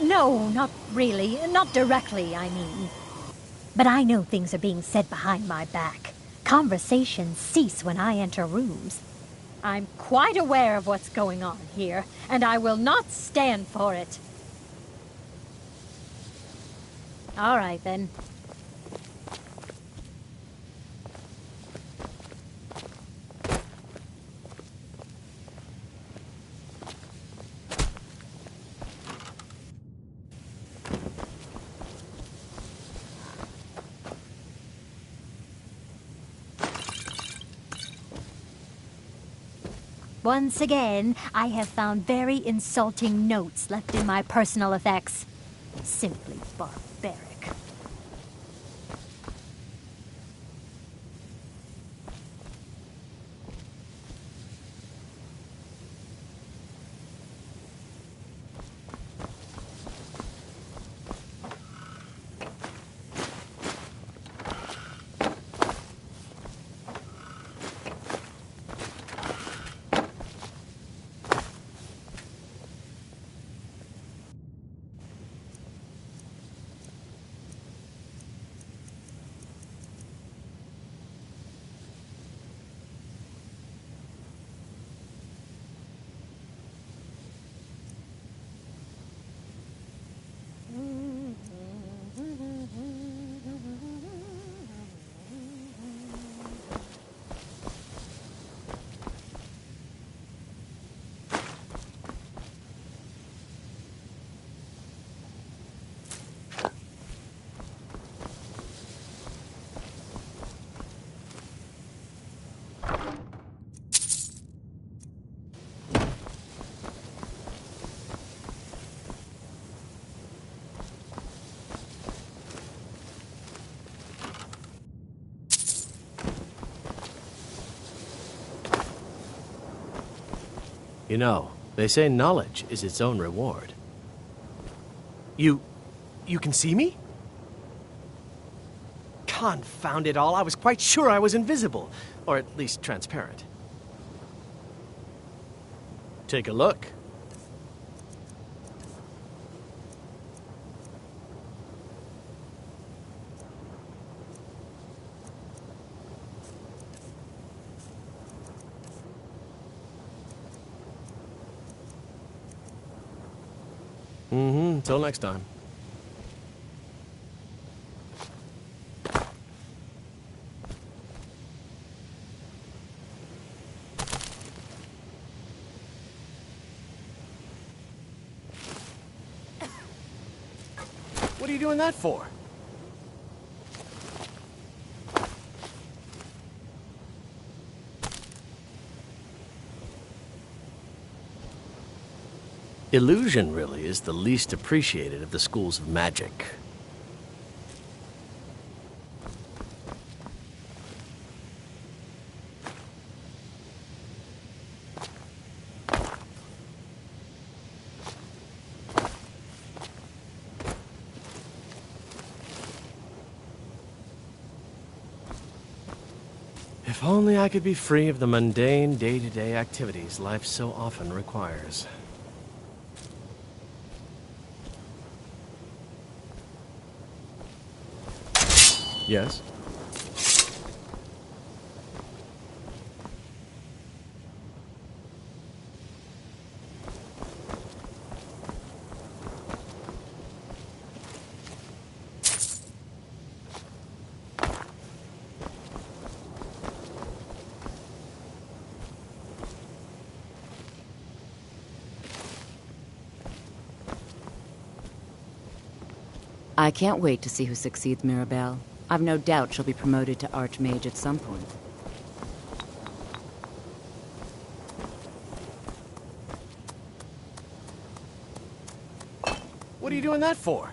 no, not really. Not directly, I mean. But I know things are being said behind my back. Conversations cease when I enter rooms. I'm quite aware of what's going on here, and I will not stand for it. All right, then. Once again, I have found very insulting notes left in my personal effects. Simply barbaric.
You know, they say knowledge is its own reward.
You can see me? Confound it all, I was quite sure I was invisible. Or at least transparent.
Take a look. Until next time.
What are you doing that for?
Illusion, really, is the least appreciated of the schools of magic. If only I could be free of the mundane, day-to-day activities life so often requires. Yes?
I can't wait to see who succeeds Mirabelle. I've no doubt she'll be promoted to Archmage at some point.
What are you doing that for?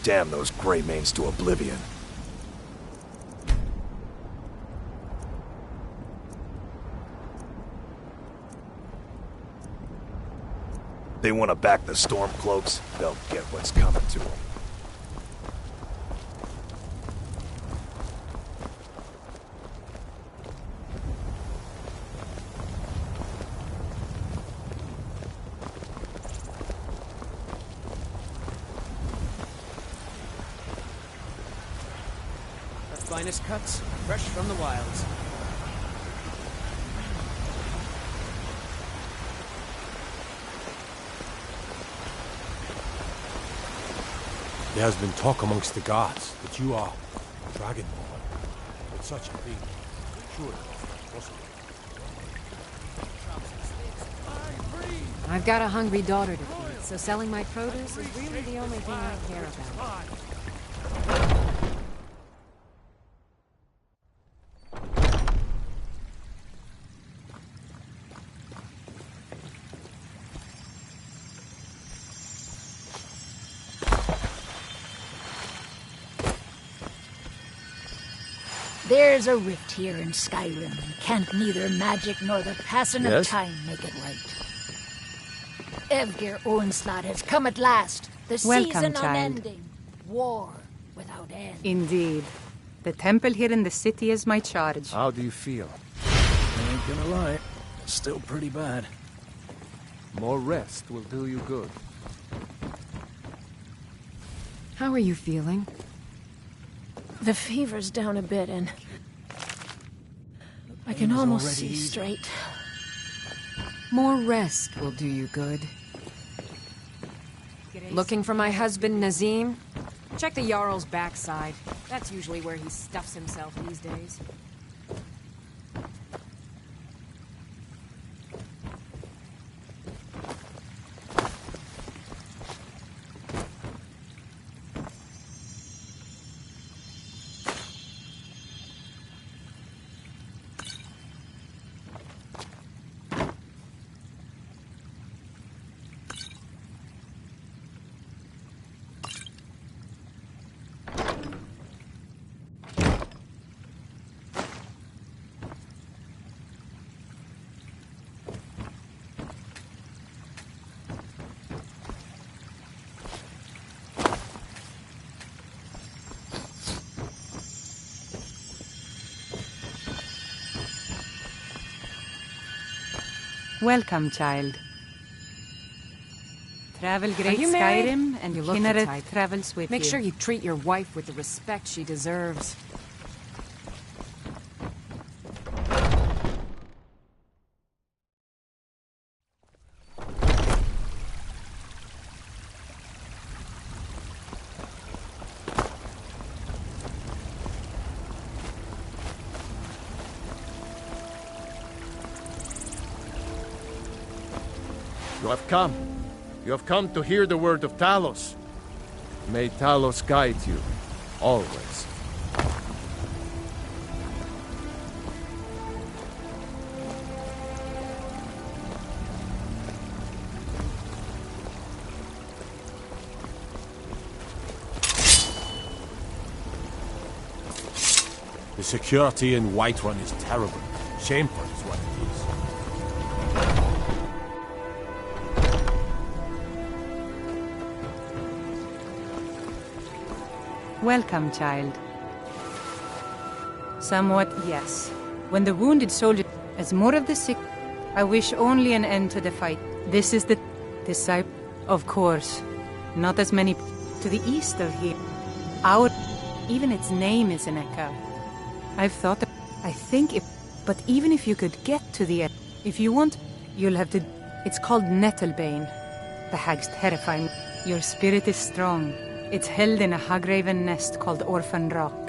Damn those gray mains to oblivion. They want to back the Stormcloaks, they'll get what's coming to them.
Finest cuts, fresh from the wilds.
There has been talk amongst the gods that you are Dragonborn. But such a thing surely is possible.
I've got a hungry daughter to feed, so selling my produce is really the only thing I care about.
There's a rift here in Skyrim. Can't neither magic nor the passing of time make it right. Evgir Onslaught has come at last. The
Welcome,
season
child.
unending. War without end.
Indeed. The temple here in the city is my charge.
How do you feel?
I ain't gonna lie. It's still pretty bad.
More rest will do you good.
How are you feeling?
The fever's down a bit and I can almost see straight.
More rest will do you good. Looking for my husband, Nazim? Check the Jarl's backside. That's usually where he stuffs himself these days.
Welcome, child. Travel great
you married?
Skyrim, and
You look the
Kinneret
type.
travels with
Make
you.
sure you treat your wife with the respect she deserves.
You have come. You have come to hear the word of Talos. May Talos guide you, always.
The security in Whiterun is terrible. Shameful is what it is.
Welcome, child. Somewhat, yes. When the wounded soldier, as more of the sick, I wish only an end to the fight. This is the disciple, of course. Not as many to the east of here. Even its name is an echo. I've thought, I think but even if you could get to the end, if you want, you'll have to, it's called Nettlebane. The hag's terrifying. Your spirit is strong. It's held in a Hagraven nest called Orphan Rock.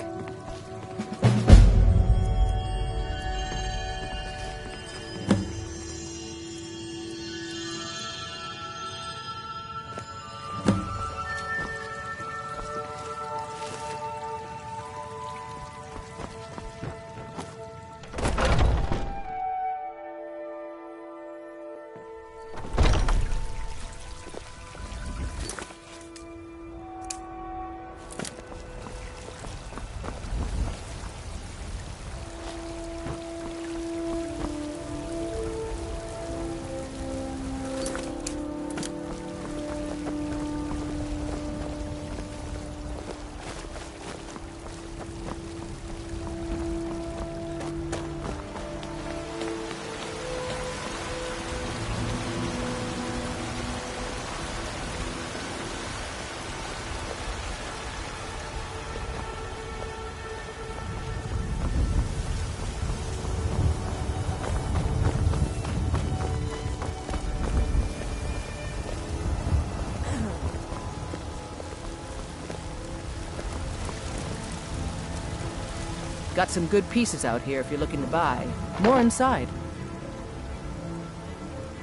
Got some good pieces out here if you're looking to buy. More inside.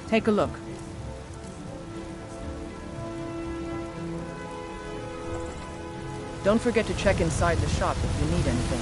Take a look. Don't forget to check inside the shop if you need anything.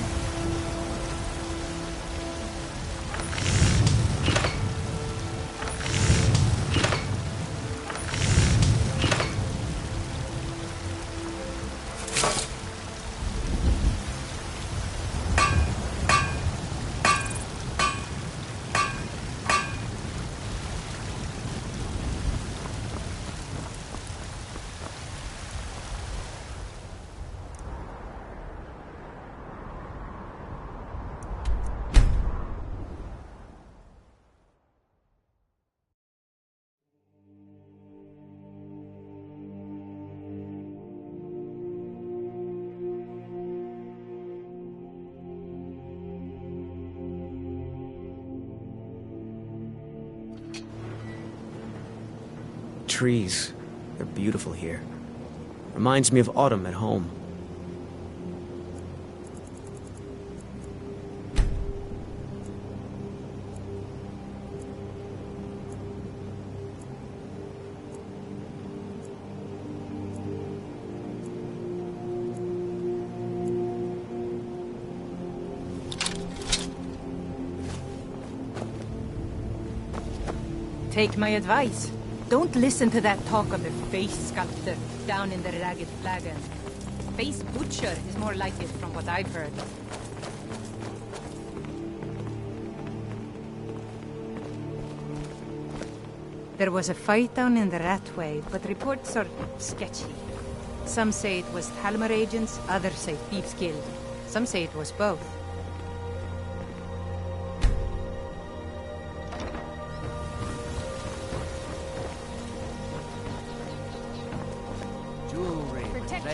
Trees. They're beautiful here. Reminds me of autumn at home.
Take my advice. Don't listen to that talk of the face sculptor down in the Ragged Flagon. Face butcher is more like it from what I've heard. There was a fight down in the Ratway, but reports are sketchy. Some say it was Talmor agents, others say Thieves Guild. Some say it was both.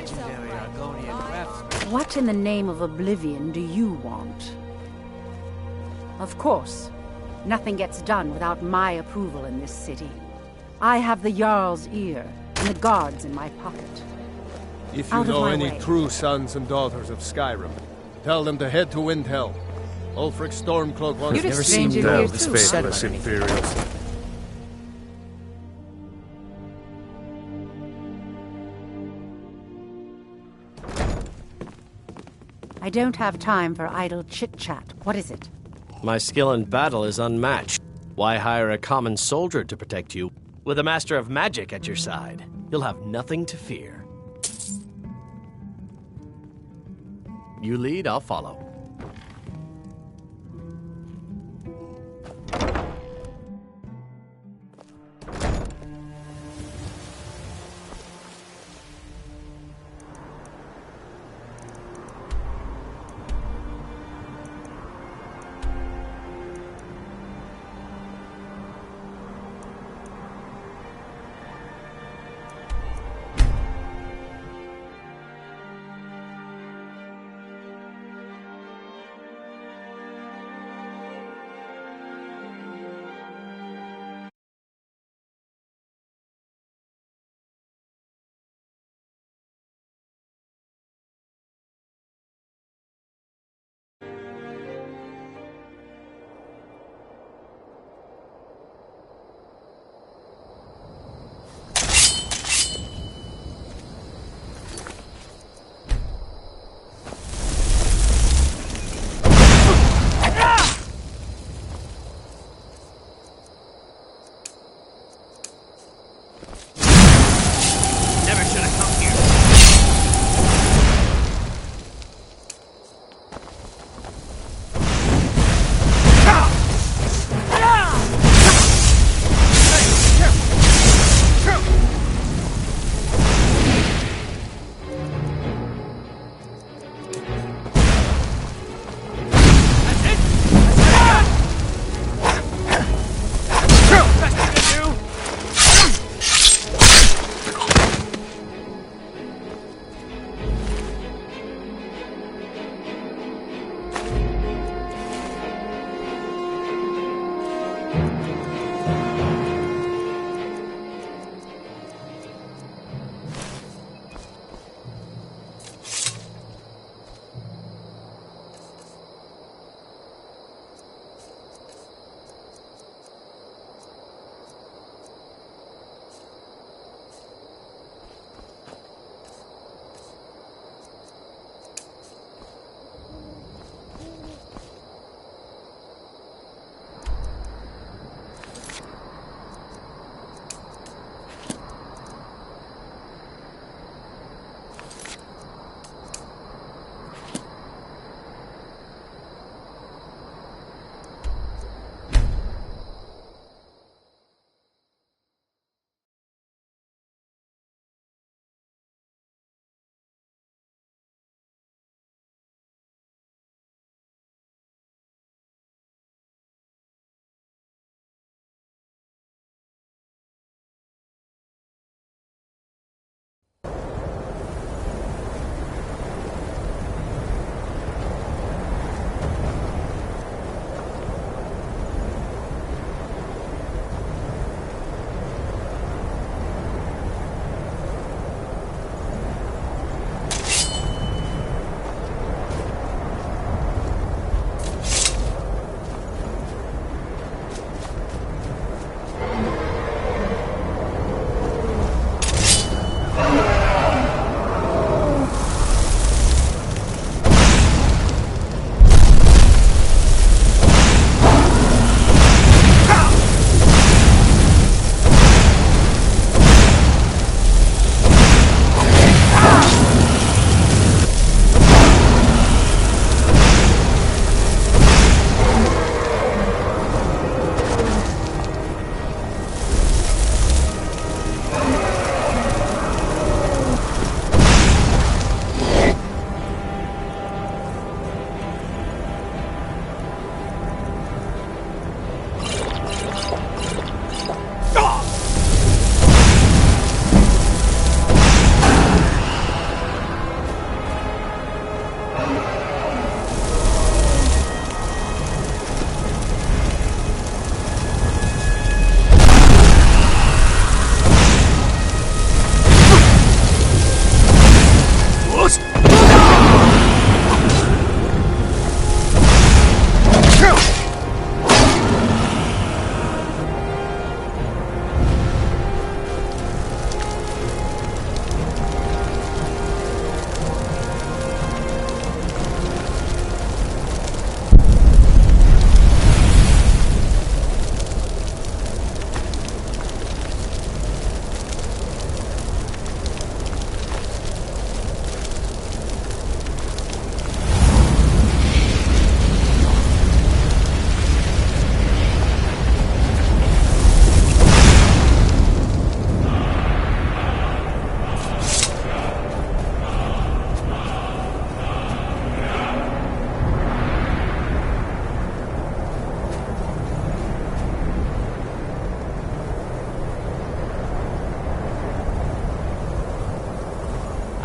legendary Argonian craftsman.
What in the name of oblivion do you want? Of course, nothing gets done without my approval in this city. I have the Jarl's ear and the guards in my pocket.
If you know any true sons and daughters of Skyrim, tell them to head to Windhelm. Ulfric Stormcloak wants
You'd never seen
this faithless Imperials.
I don't have time for idle chit-chat. What is it?
My skill in battle is unmatched. Why hire a common soldier to protect you? With a master of magic at your side, you'll have nothing to fear. You lead, I'll follow.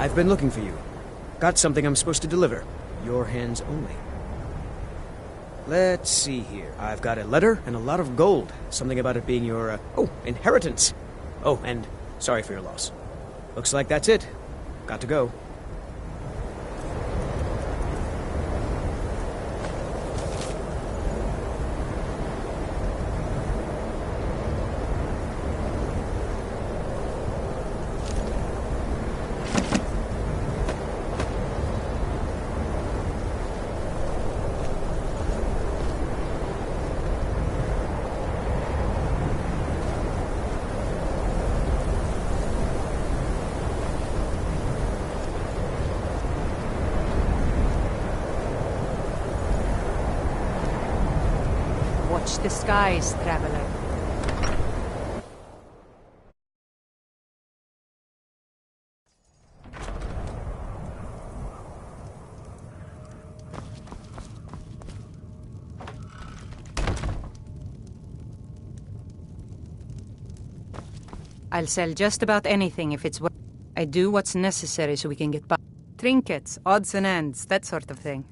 I've been looking for you. Got something I'm supposed to deliver. Your hands only. Let's see here. I've got a letter and a lot of gold. Something about it being your, inheritance. Oh, and sorry for your loss. Looks like that's it. Got to go.
Watch the skies, traveler. I'll sell just about anything if it's worth. I do what's necessary so we can get by. Trinkets, odds and ends, that sort of thing.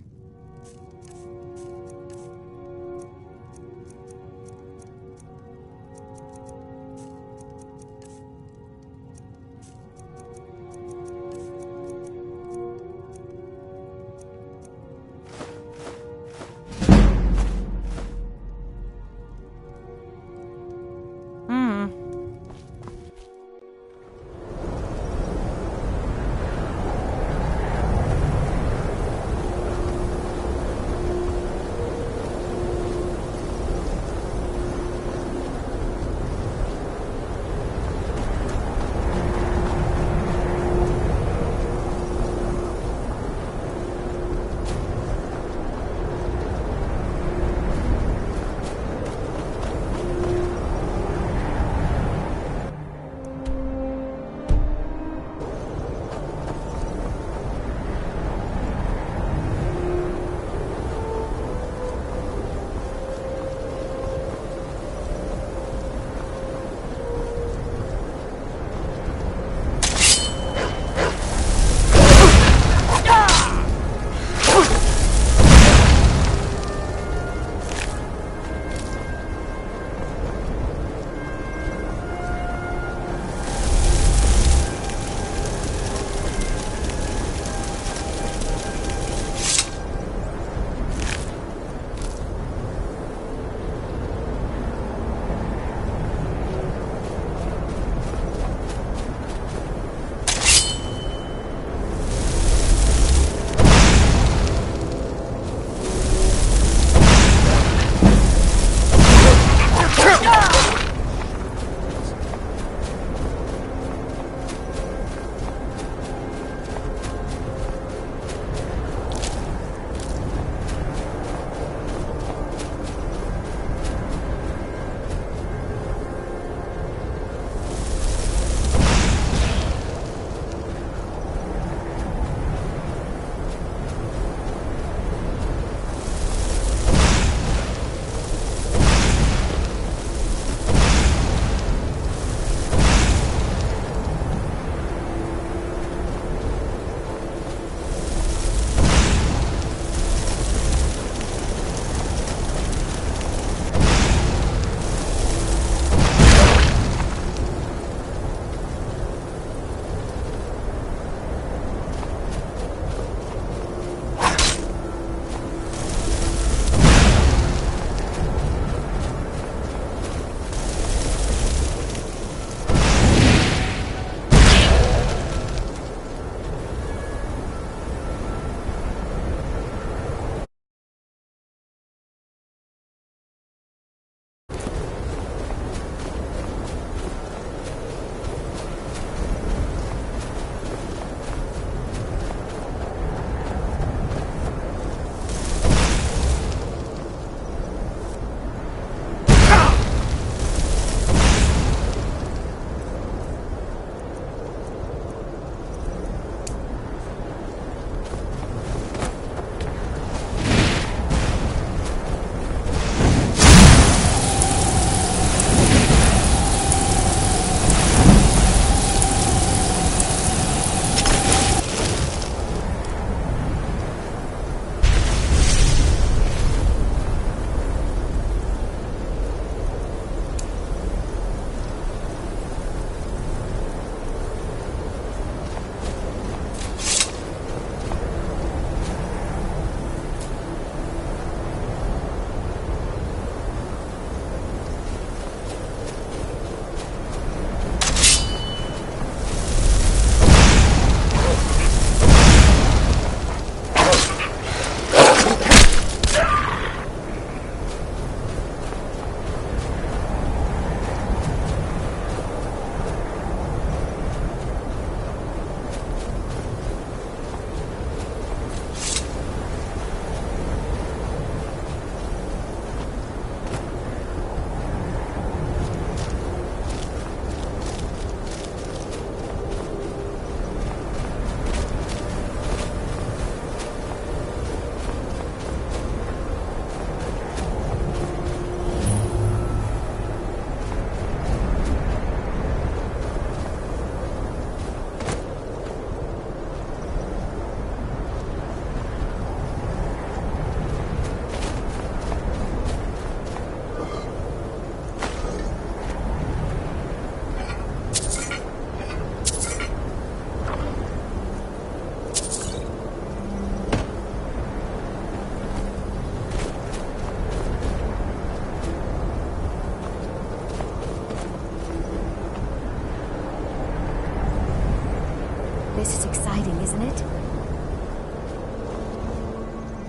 isn't it?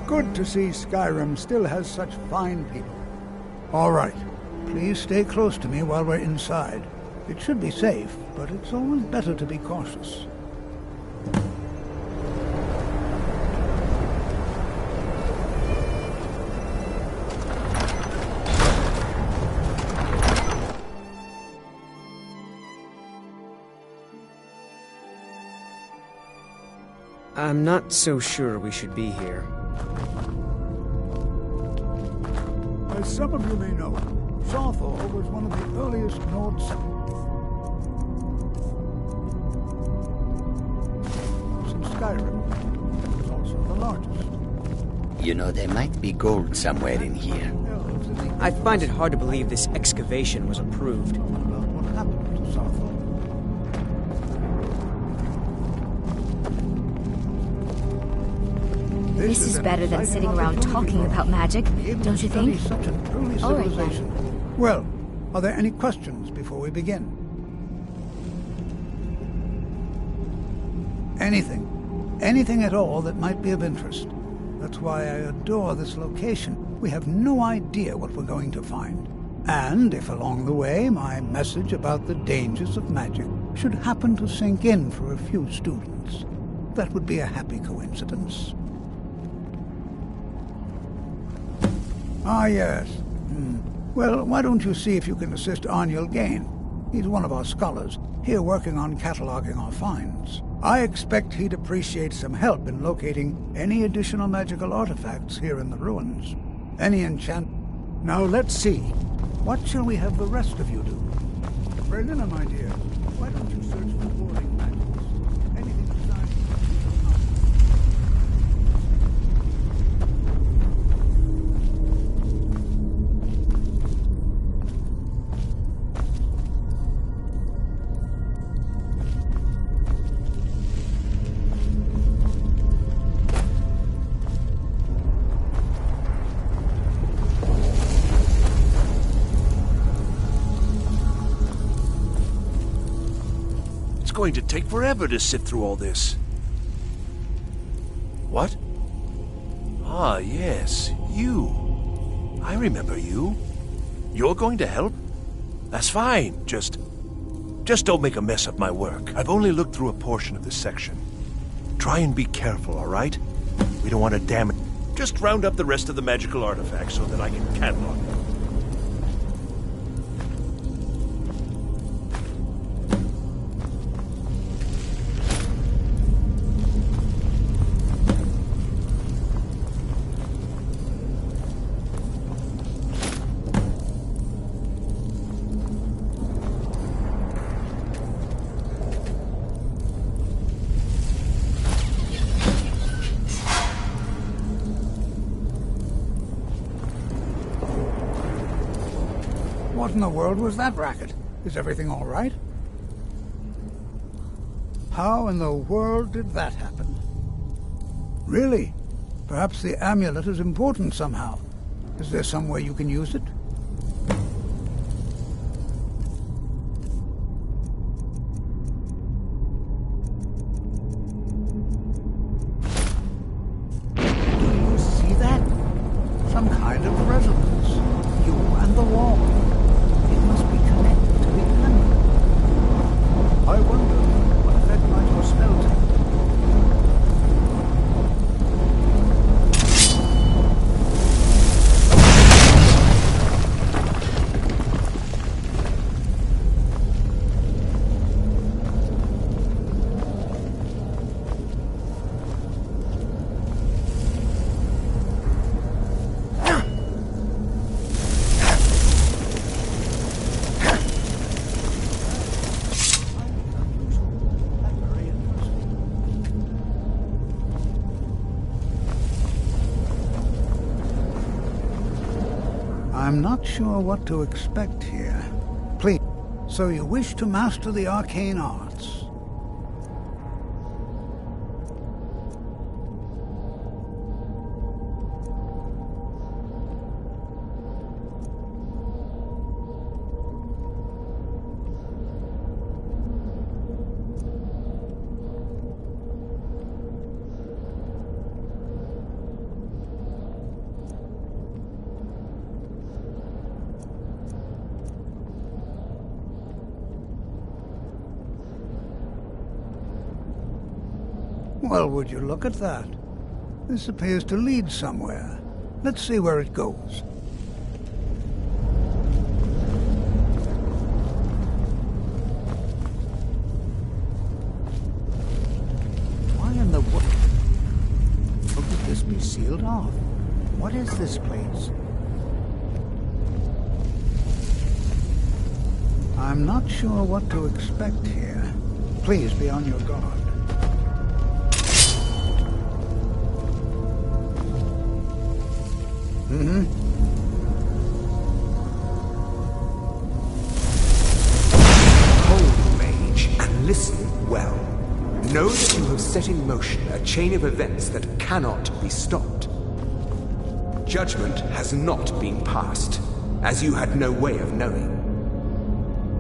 Good to see Skyrim still has such fine people. All right. Please stay close to me while we're inside. It should be safe, but it's always better to be cautious.
I'm not so sure we should be here.
As some of you may know, Sawthor was one of the earliest Nord settlements. In Skyrim, it was also the largest.
You know, there might be gold somewhere in here.
I find it hard to believe this excavation was approved.
What happened to Sawthor?
This is better than sitting around talking about magic, don't you think?
Such an early
All right,
civilization. Well, are there any questions before we begin? Anything. Anything at all that might be of interest. That's why I adore this location. We have no idea what we're going to find. And if along the way my message about the dangers of magic should happen to sink in for a few students, that would be a happy coincidence. Ah, yes. Well, why don't you see if you can assist Arniel Gain? He's one of our scholars, here working on cataloging our finds. I expect he'd appreciate some help in locating any additional magical artifacts here in the ruins. Any enchant... Now let's see. What shall we have the rest of you do? Berlina, my dear, why don't you search for boarding magics? Anything besides...
Going to take forever to sit through all this. What? Ah, yes, you. I remember you. You're going to help? That's fine. Just don't make a mess of my work. I've only looked through a portion of this section. Try and be careful, all right? We don't want to damage. Just round up the rest of the magical artifacts so that I can catalog them.
What in the world was that racket? Is everything all right? How in the world did that happen? Really? Perhaps the amulet is important somehow. Is there some way you can use it? Do you see that? Some kind of resonance. You and the wall. It must be connected to the amulet. I wonder what effect might your spell take. I'm not sure what to expect here. Please. So you wish to master the arcane arts? Well, would you look at that? This appears to lead somewhere. Let's see where it goes. Why in the world could this be sealed off? What is this place? I'm not sure what to expect here. Please be on your guard.
Hold, mage, and listen well. Know that you have set in motion a chain of events that cannot be stopped. Judgment has not been passed, as you had no way of knowing.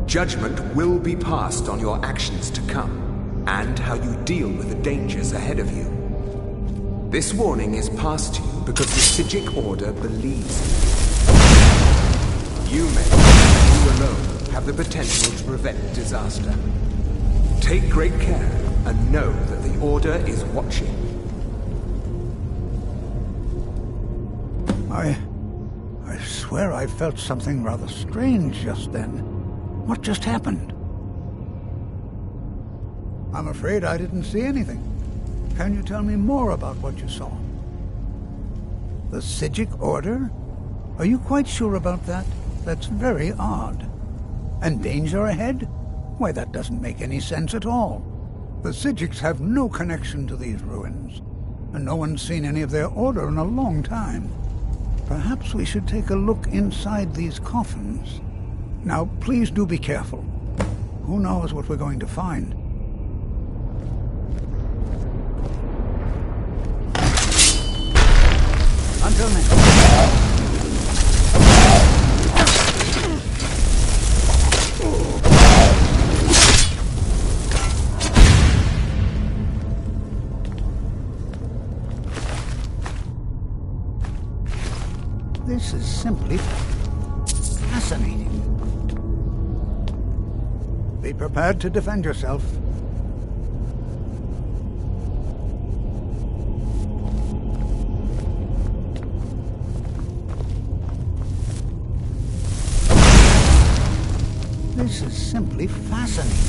Judgment will be passed on your actions to come, and how you deal with the dangers ahead of you. This warning is passed to you because the Psijic Order believes in you. You may, you alone, have the potential to prevent disaster. Take great care, and know that the Order is watching.
I swear I felt something rather strange just then. What just happened? I'm afraid I didn't see anything. Can you tell me more about what you saw? The Psijic Order? Are you quite sure about that? That's very odd. And danger ahead? Why, that doesn't make any sense at all. The Psijics have no connection to these ruins, and no one's seen any of their order in a long time. Perhaps we should take a look inside these coffins. Now, please do be careful. Who knows what we're going to find? Until next time. This is simply fascinating. Be prepared to defend yourself. This is simply fascinating.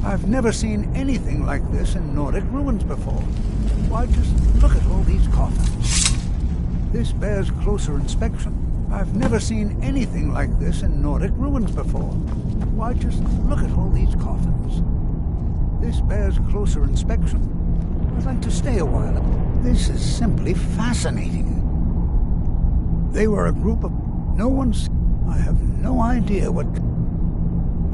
I've never seen anything like this in Nordic ruins before. Why, just look at all these coffins. This bears closer inspection. I've never seen anything like this in Nordic ruins before. Why, just look at all these coffins. This bears closer inspection. I'd like to stay a while. This is simply fascinating. They were a group of... No one's... I have no idea what...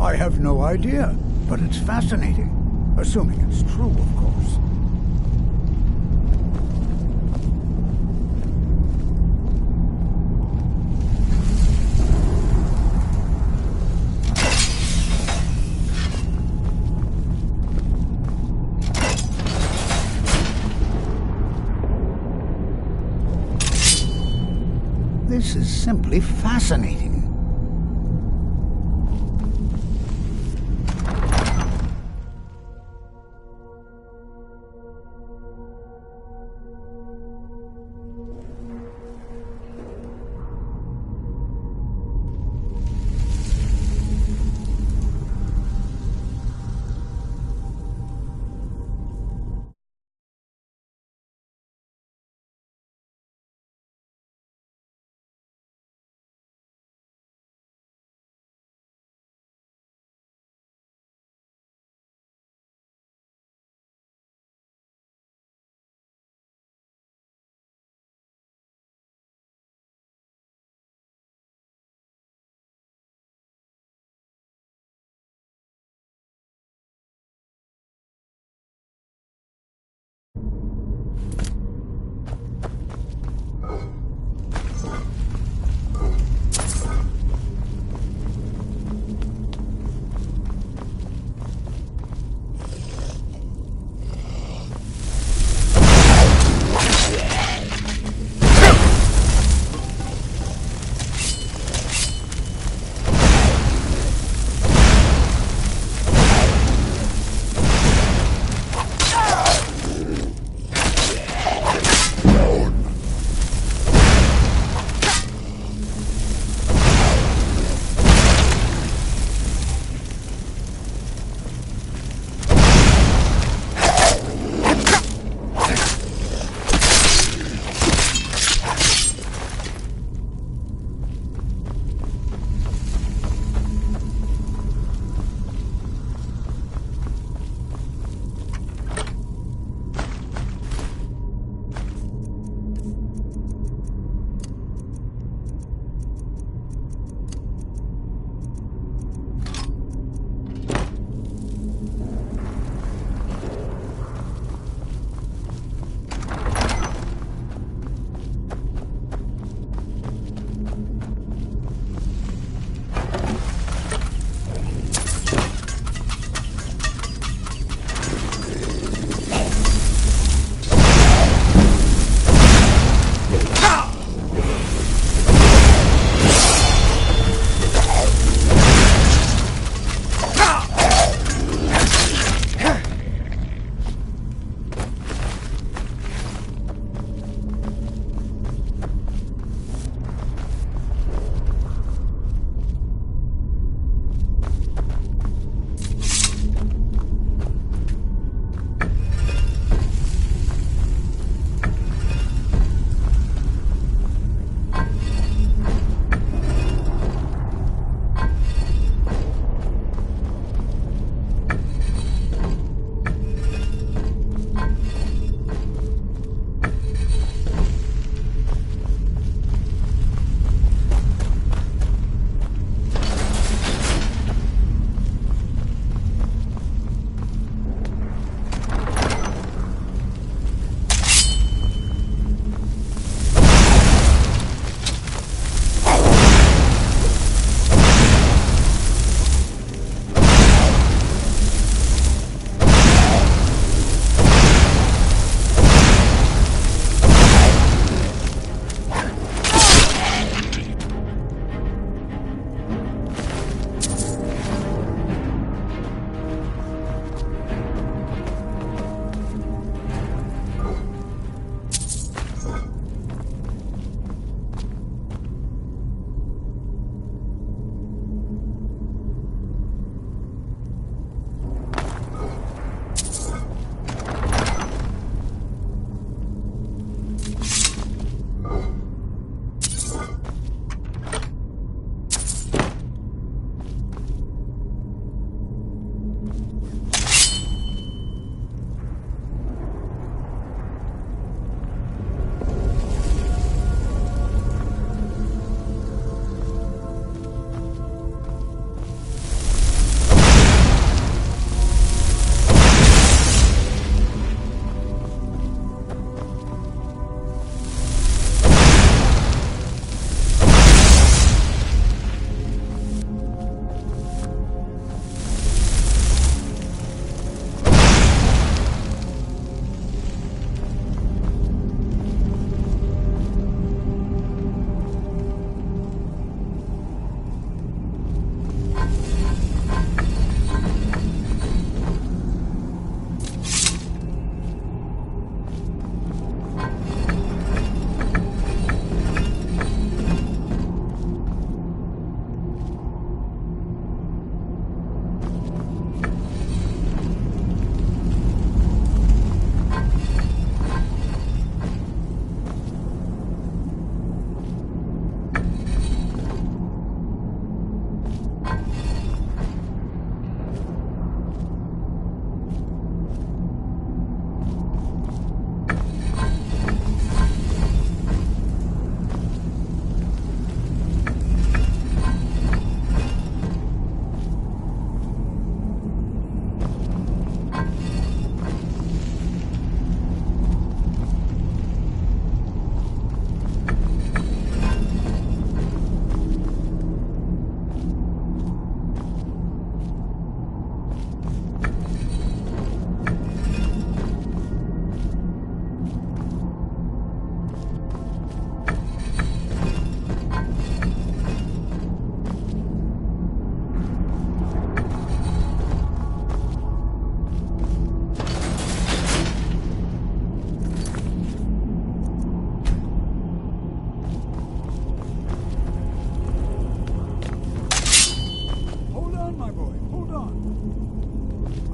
I have no idea. But it's fascinating, assuming it's true, of course. This is simply fascinating.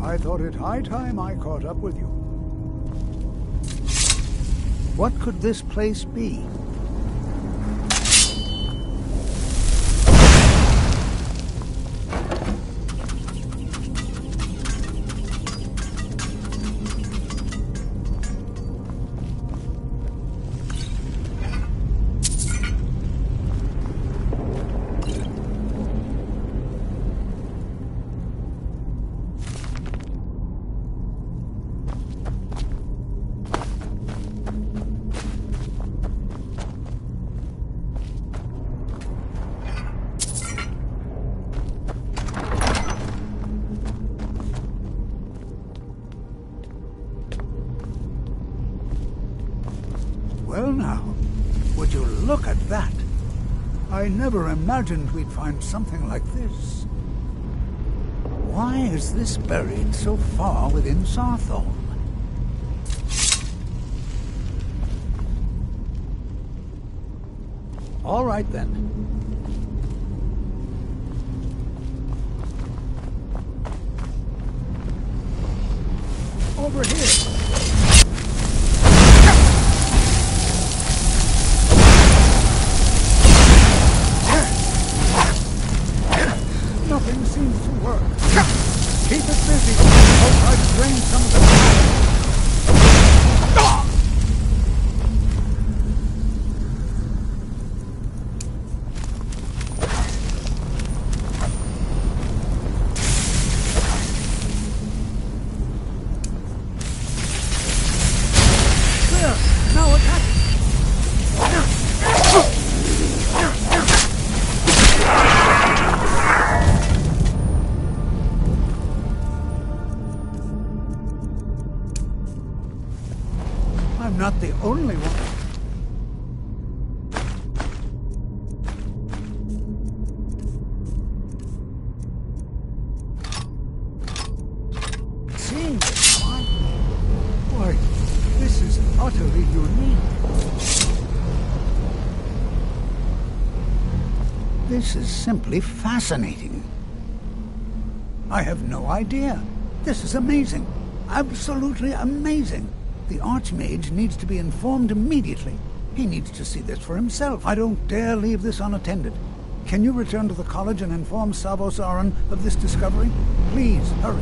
I thought it high time I caught up with you. What could this place be? Well now, would you look at that? I never imagined we'd find something like this. Why is this buried so far within Sarthorn? All right then. Over here. Nothing seems to work. Keep it busy. Hope I've drained some of the power. There! Now attack it! I'm not the only one. Seeing this, why, this is utterly unique. This is simply fascinating. I have no idea. This is amazing. Absolutely amazing. The Archmage needs to be informed immediately. He needs to see this for himself. I don't dare leave this unattended. Can you return to the college and inform Savos Aran of this discovery? Please, hurry.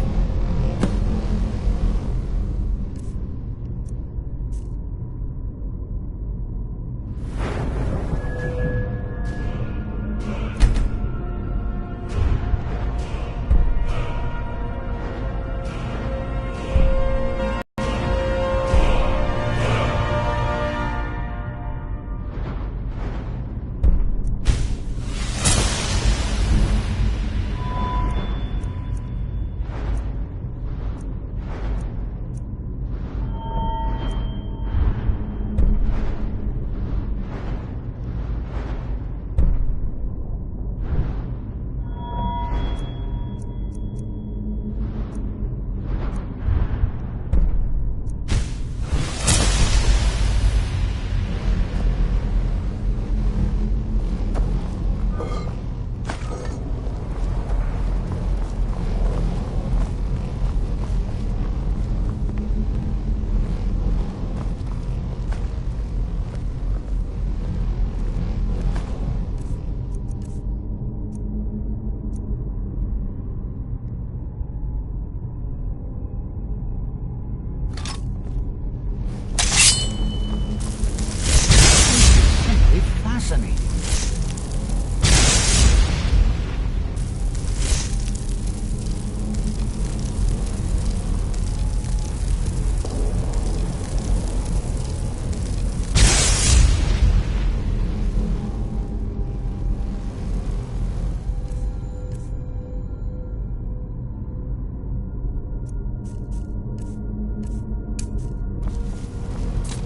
Fascinating.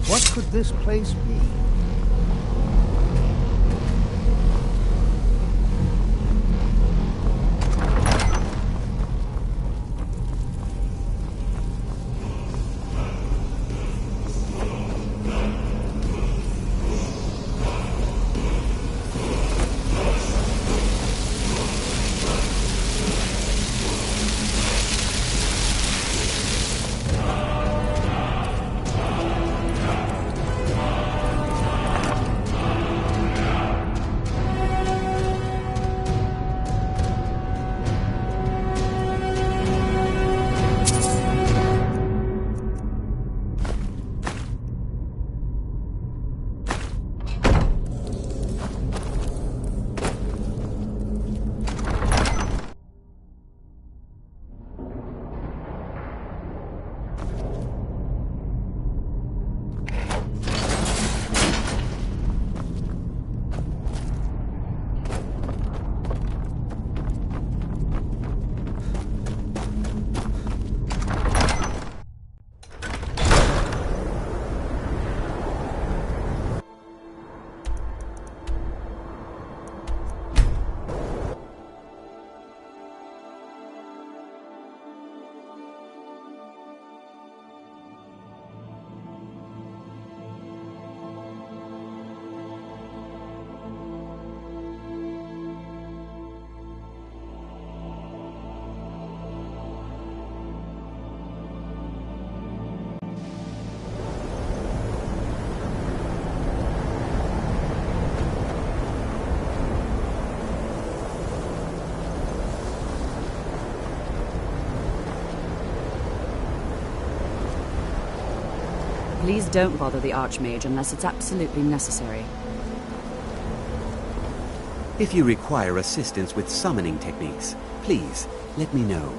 What could this place be?
Please don't bother the Archmage unless it's absolutely necessary.
If you require assistance with summoning techniques, please let me know.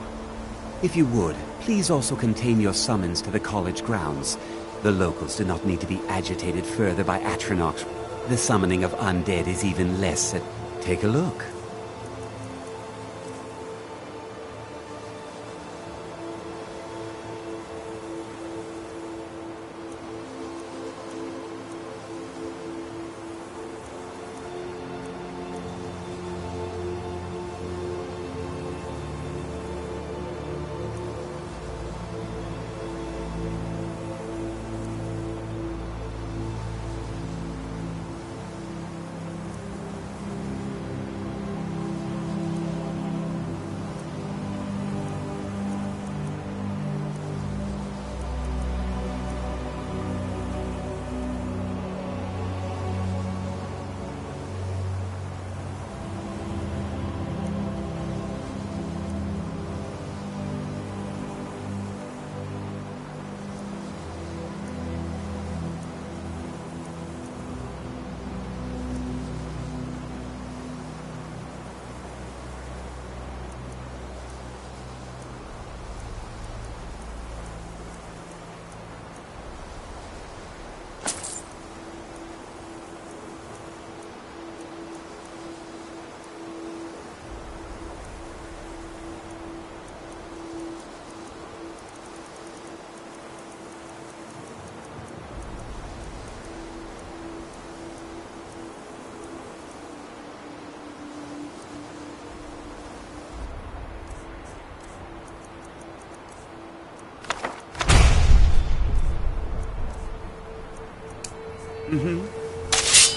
If you would, please also contain your summons to the college grounds. The locals do not need to be agitated further by Atronach. The summoning of undead is even less. Take a look.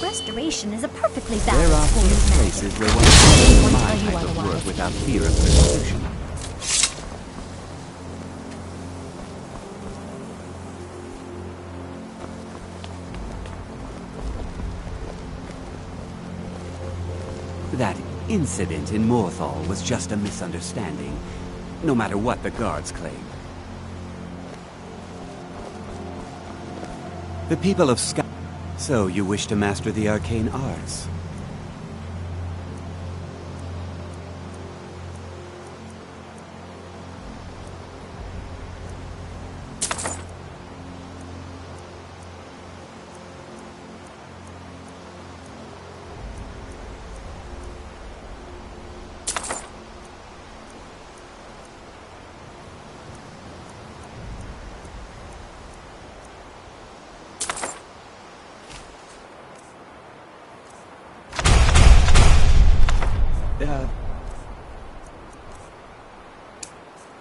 Restoration is a perfectly
There
valid
are
form
few
of magic.
places where one can
Won't
my
tell you
type of
otherwise.
work without fear of persecution. That incident in Morthal was just a misunderstanding, no matter what the guards claim. The people of Skyrim. So you wish to master the arcane arts?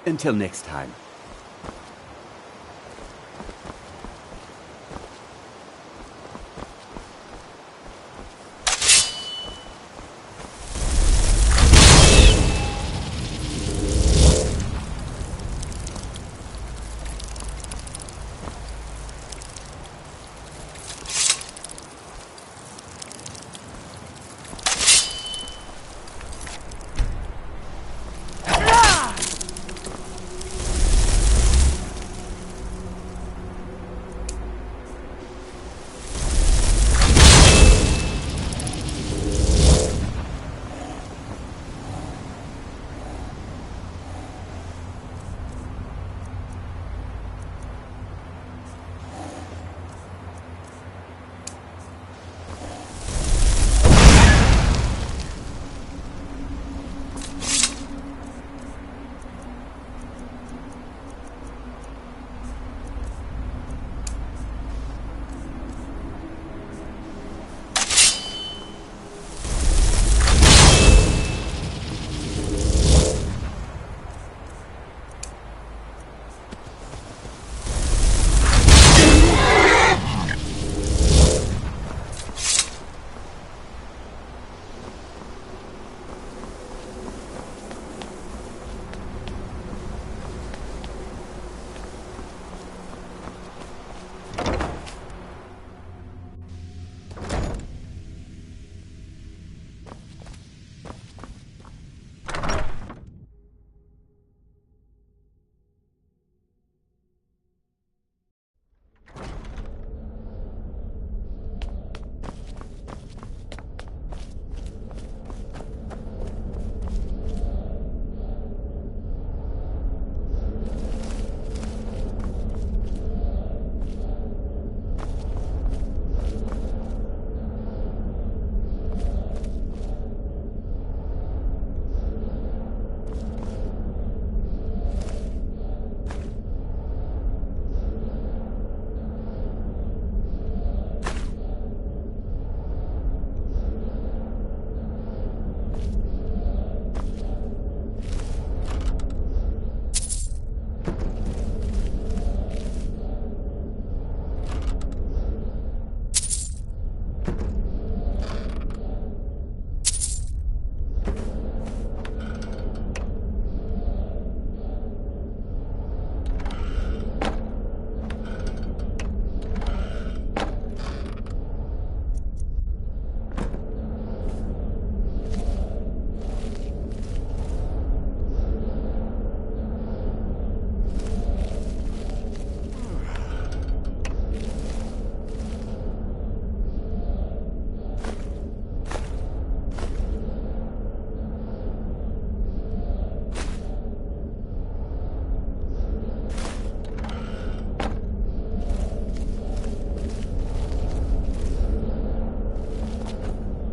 Until next time.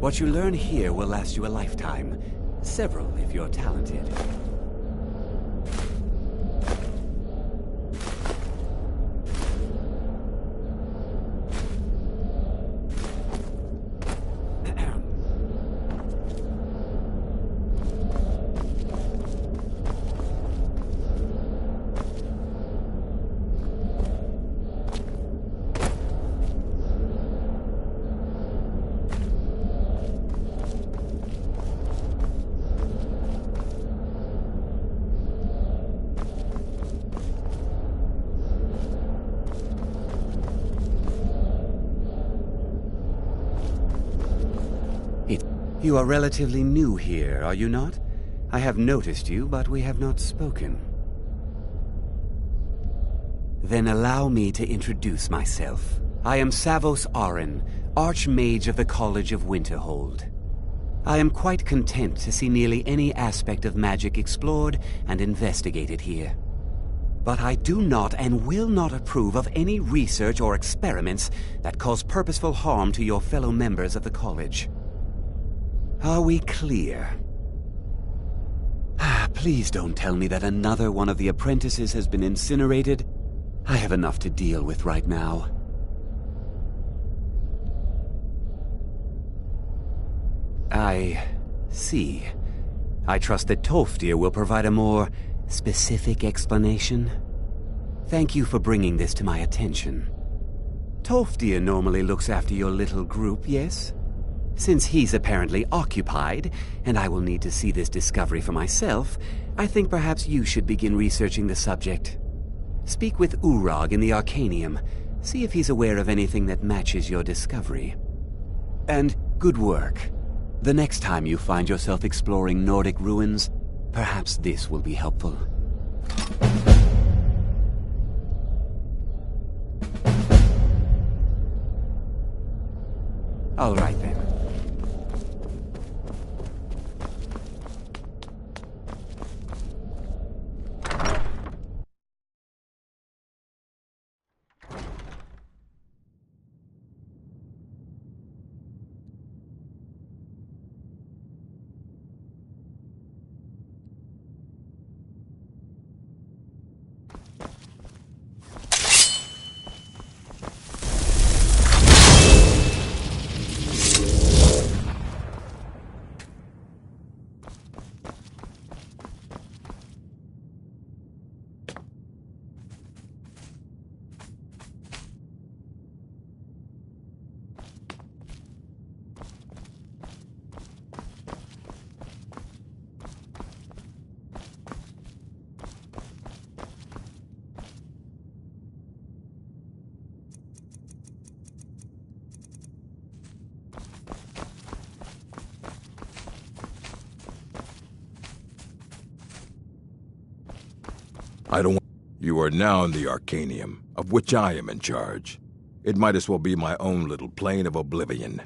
What you learn here will last you a lifetime. Several, if you're talented. You are relatively new here, are you not? I have noticed you, but we have not spoken. Then allow me to introduce myself. I am Savos Arin, Archmage of the College of Winterhold. I am quite content to see nearly any aspect of magic explored and investigated here. But I do not and will not approve of any research or experiments that cause purposeful harm to your fellow members of the college. Are we clear? Please don't tell me that another one of the apprentices has been incinerated. I have enough to deal with right now. I see. I trust that Tolfdir will provide a more specific explanation. Thank you for bringing this to my attention. Tolfdir normally looks after your little group, yes? Since he's apparently occupied, and I will need to see this discovery for myself, I think perhaps you should begin researching the subject. Speak with Urag in the Arcanium. See if he's aware of anything that matches your discovery. And good work. The next time you find yourself exploring Nordic ruins, perhaps this will be helpful. All right then.
You are now in the Arcanium, of which I am in charge. It might as well be my own little plane of oblivion.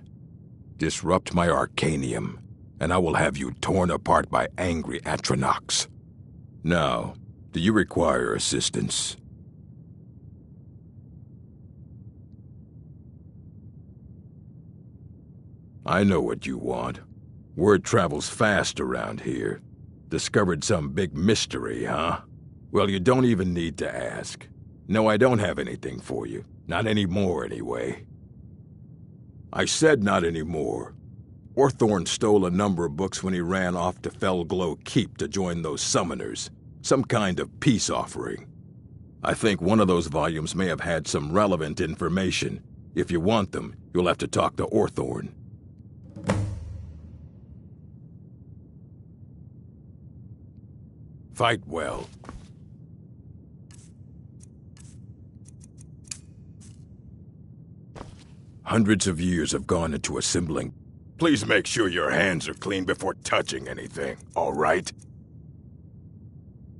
Disrupt my Arcanium, and I will have you torn apart by angry Atronachs. Now, do you require assistance? I know what you want. Word travels fast around here. Discovered some big mystery, huh? Well, you don't even need to ask. No, I don't have anything for you. Not anymore, anyway. I said not anymore. Orthorn stole a number of books when he ran off to Felglow Keep to join those summoners. Some kind of peace offering. I think one of those volumes may have had some relevant information. If you want them, you'll have to talk to Orthorn. Fight well. Hundreds of years have gone into assembling. Please make sure your hands are clean before touching anything, all right?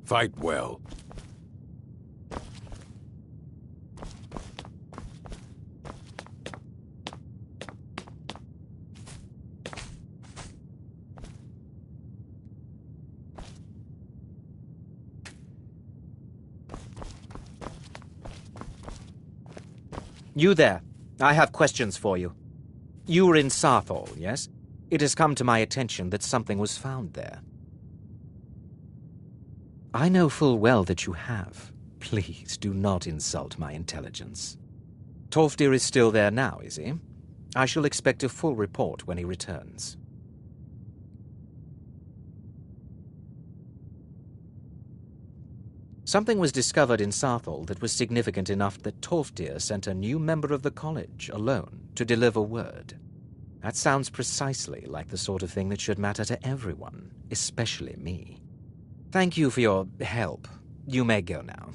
Fight well.
You there. I have questions for you. You were in Sarthol, yes? It has come to my attention that something was found there. I know full well that you have. Please do not insult my intelligence. Tolfdir is still there now, is he? I shall expect a full report when he returns. Something was discovered in Sarthal that was significant enough that Tolfdir sent a new member of the college, alone, to deliver word. That sounds precisely like the sort of thing that should matter to everyone, especially me. Thank you for your help. You may go now.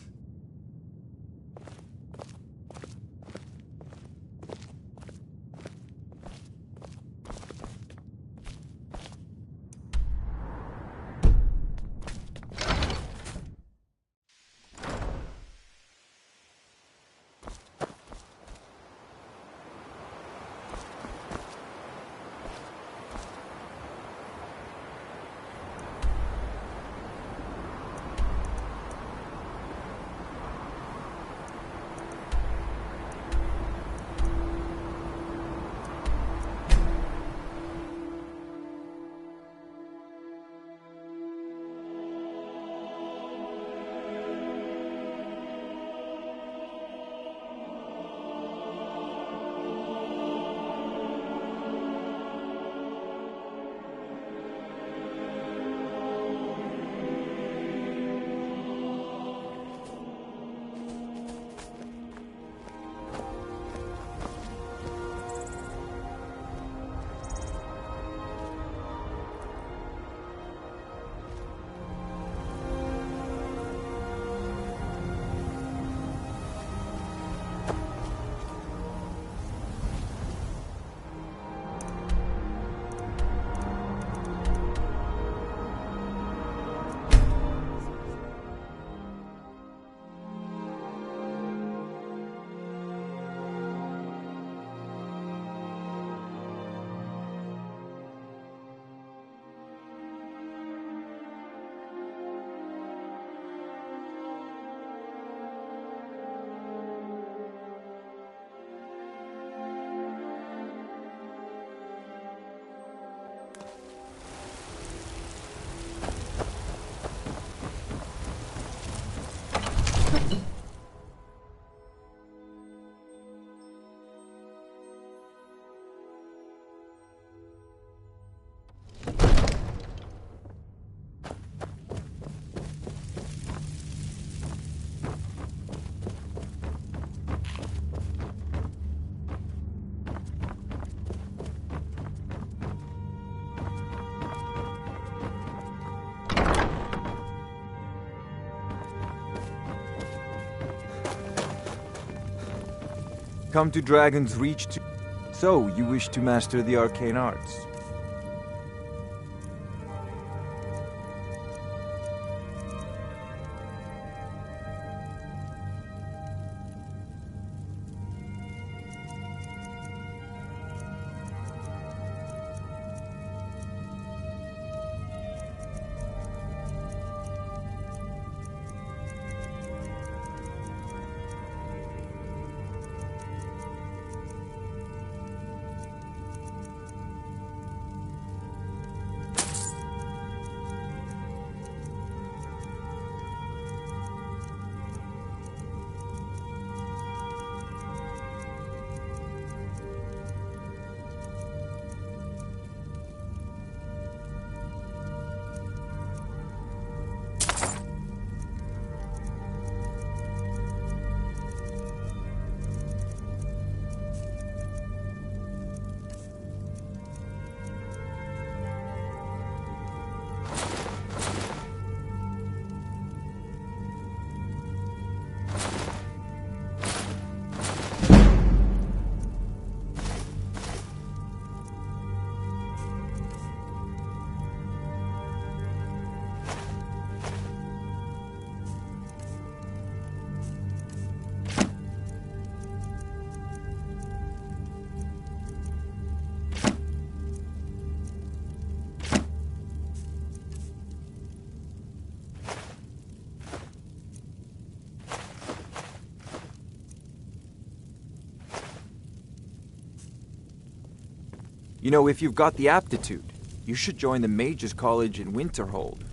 Come to Dragon's Reach to... So, you wish to master the arcane arts? You know, if you've got the aptitude, you should join the Mages College in Winterhold.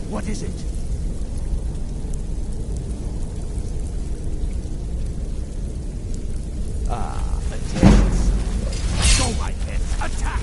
What is it?
Attacks. Go, my heads, attack!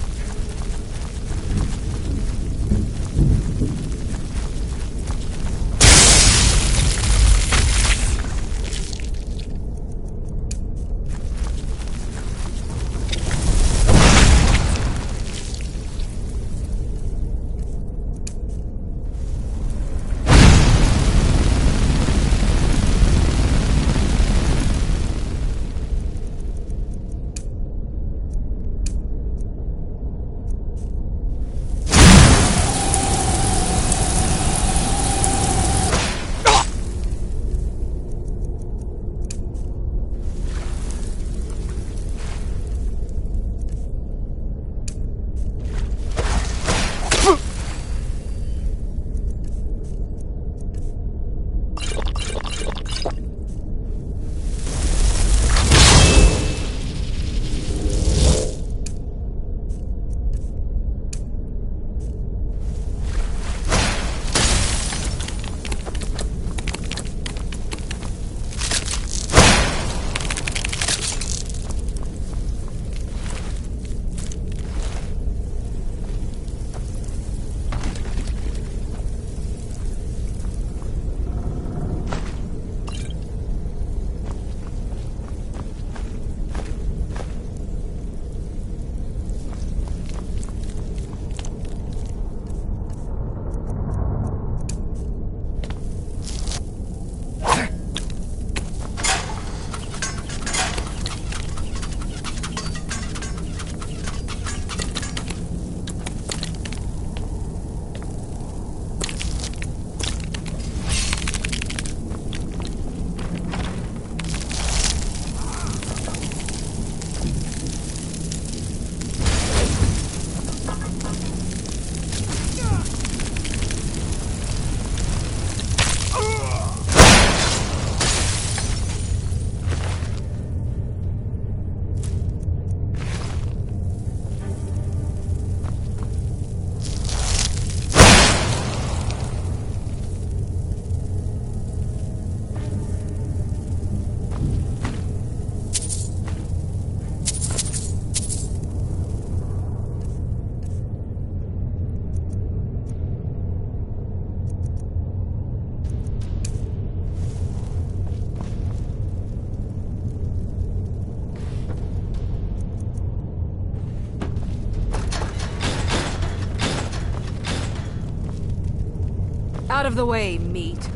Out of the way, meat.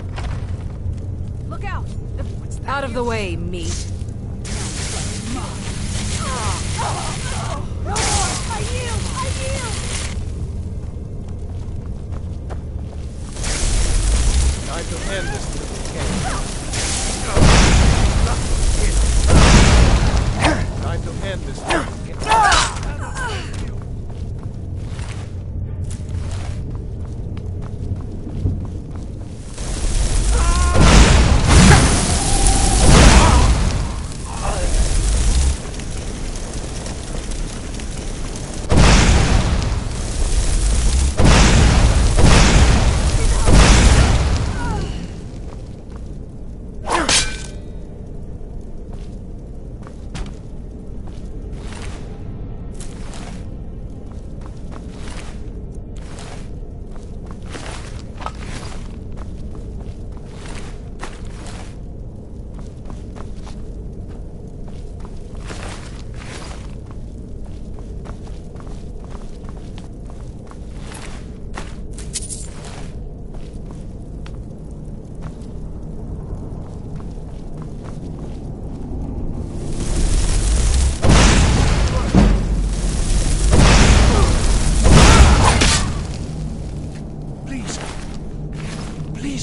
Look out! Out of the way, meat.
I yield! I yield!
Time to end this little game. Time to end this little game.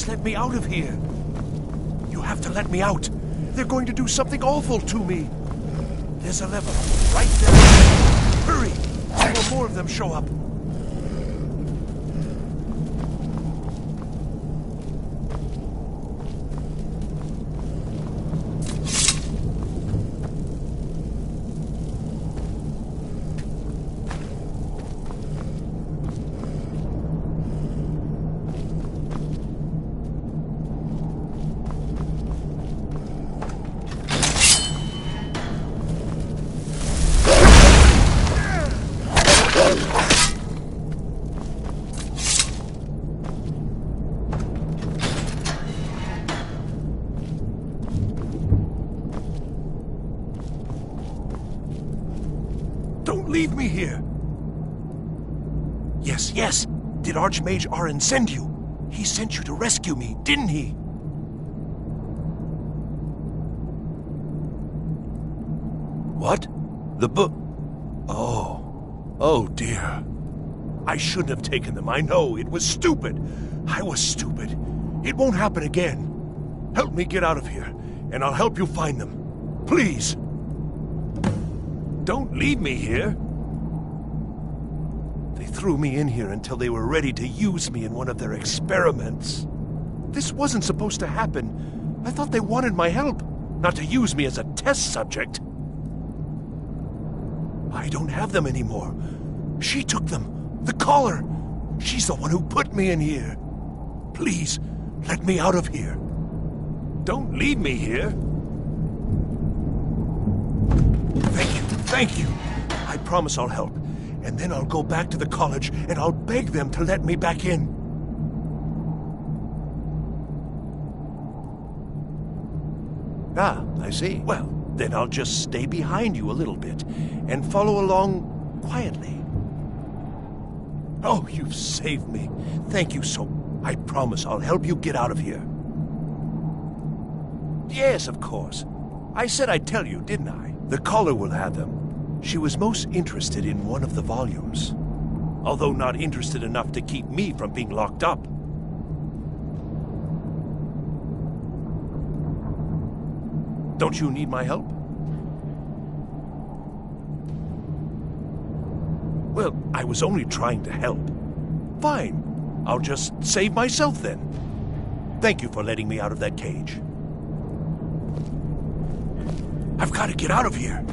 let me out of here. You have to let me out. They're going to do something awful to me. There's a lever right there. Hurry, before more of them show up. Leave me here. Yes. Did Archmage Arin send you? He sent you to rescue me, didn't he? What? The book? Oh dear. I shouldn't have taken them. I know, it was stupid. I was stupid. It won't happen again. Help me get out of here, and I'll help you find them. Please. Don't leave me here. They threw me in here until they were ready to use me in one of their experiments. This wasn't supposed to happen. I thought they wanted my help, not to use me as a test subject. I don't have them anymore. She took them. The collar. She's the one who put me in here. Please, let me out of here. Don't leave me here. Thank you. I promise I'll help. And then I'll go back to the college and I'll beg them to let me back in. Ah, I see. Well, then I'll just stay behind you a little bit and follow along quietly. Oh, you've saved me. Thank you so much. I promise I'll help you get out of here. Yes, of course. I said I'd tell you, didn't I? The caller will have them. She was most interested in one of the volumes, although not interested enough to keep me from being locked up. Don't you need my help? Well, I was only trying to help. Fine. I'll just save myself then. Thank you for letting me out of that cage. I've got to get out of here.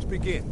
Begin.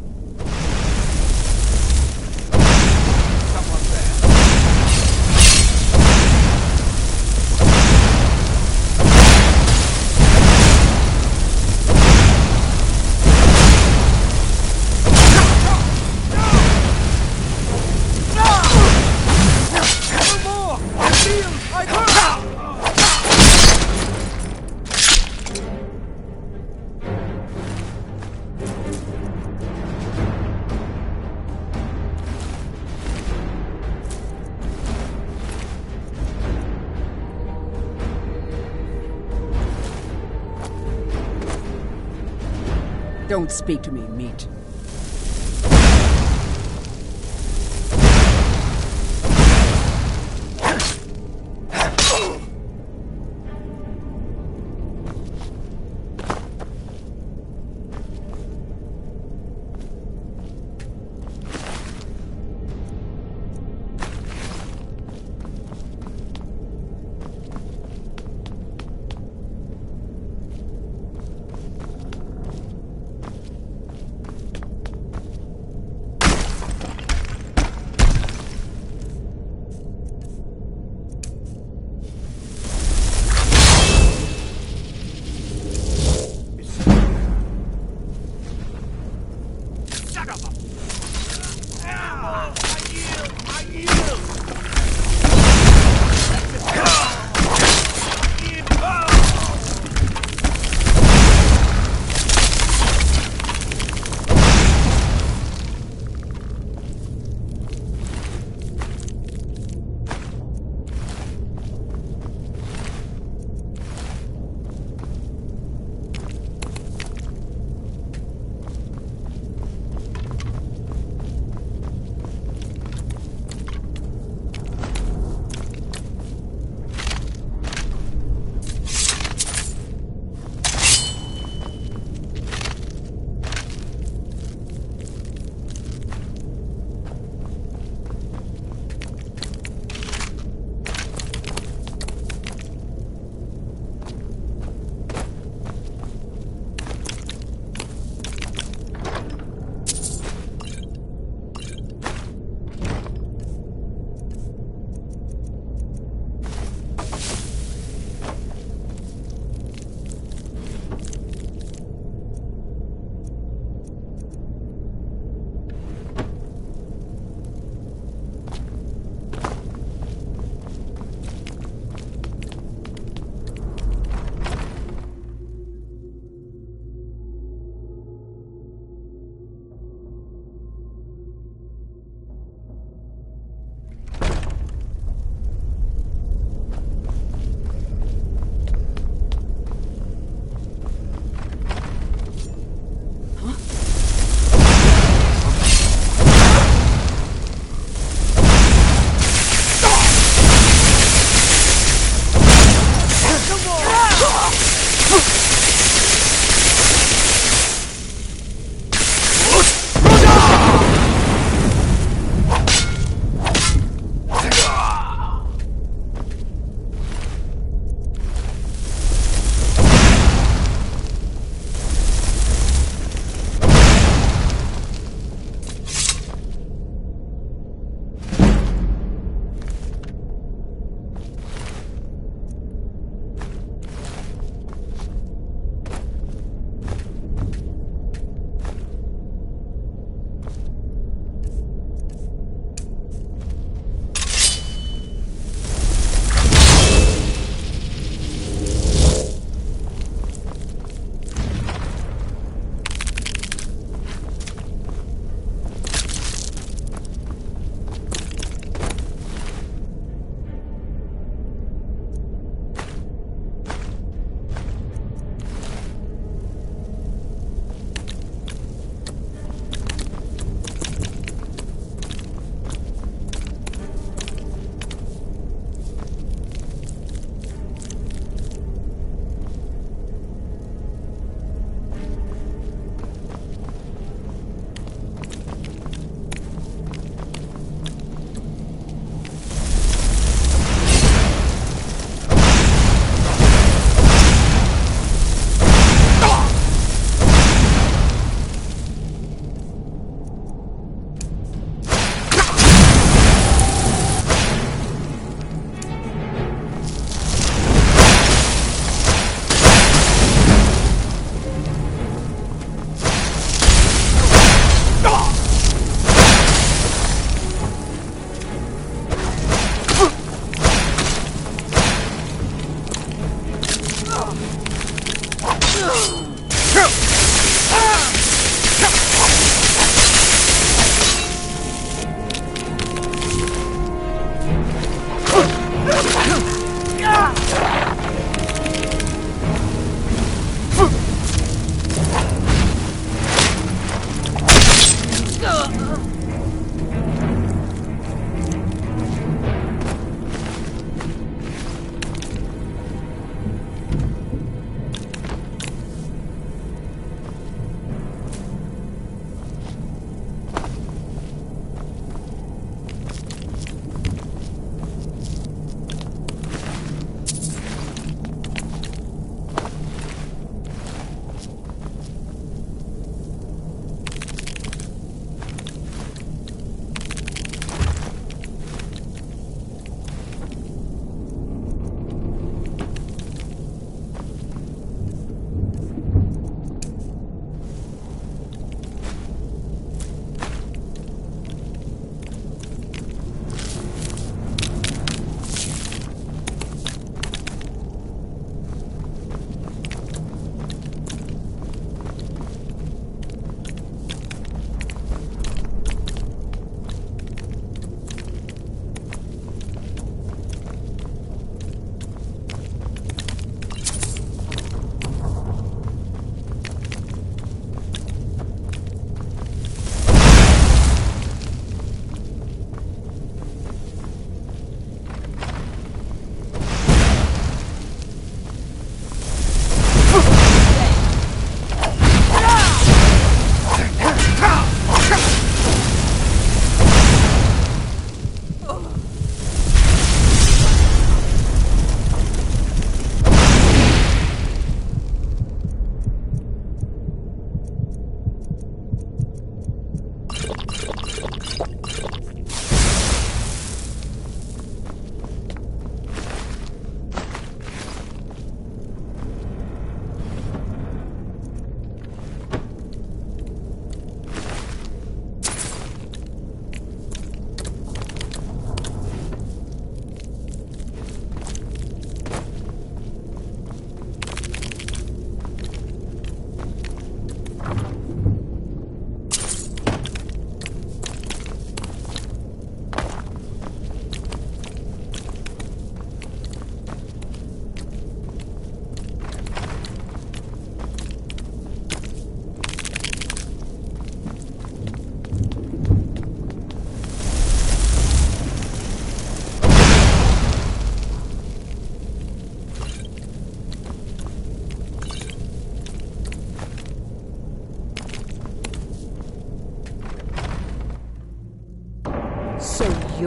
Don't speak to me, meat.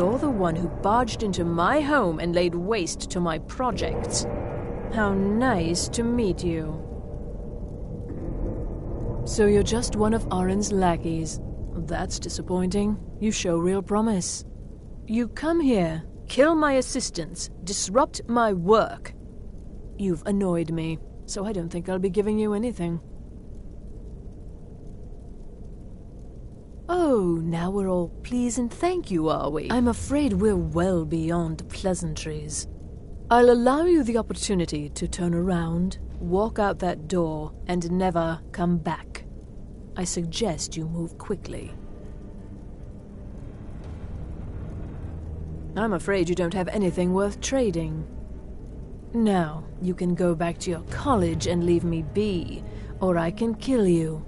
you're the one who barged into my home and laid waste to my projects. How nice to meet you. So you're just one of Arin's lackeys. That's disappointing. You show real promise. You come here, kill my assistants, disrupt my work. You've annoyed me, so I don't think I'll be giving you anything. Oh, now we're all please and thank you, are we? I'm afraid we're well beyond pleasantries. I'll allow you the opportunity to turn around, walk out that door, and never come back. I suggest you move quickly. I'm afraid you don't have anything worth trading. Now, you can go back to your college and leave me be, or I can kill you.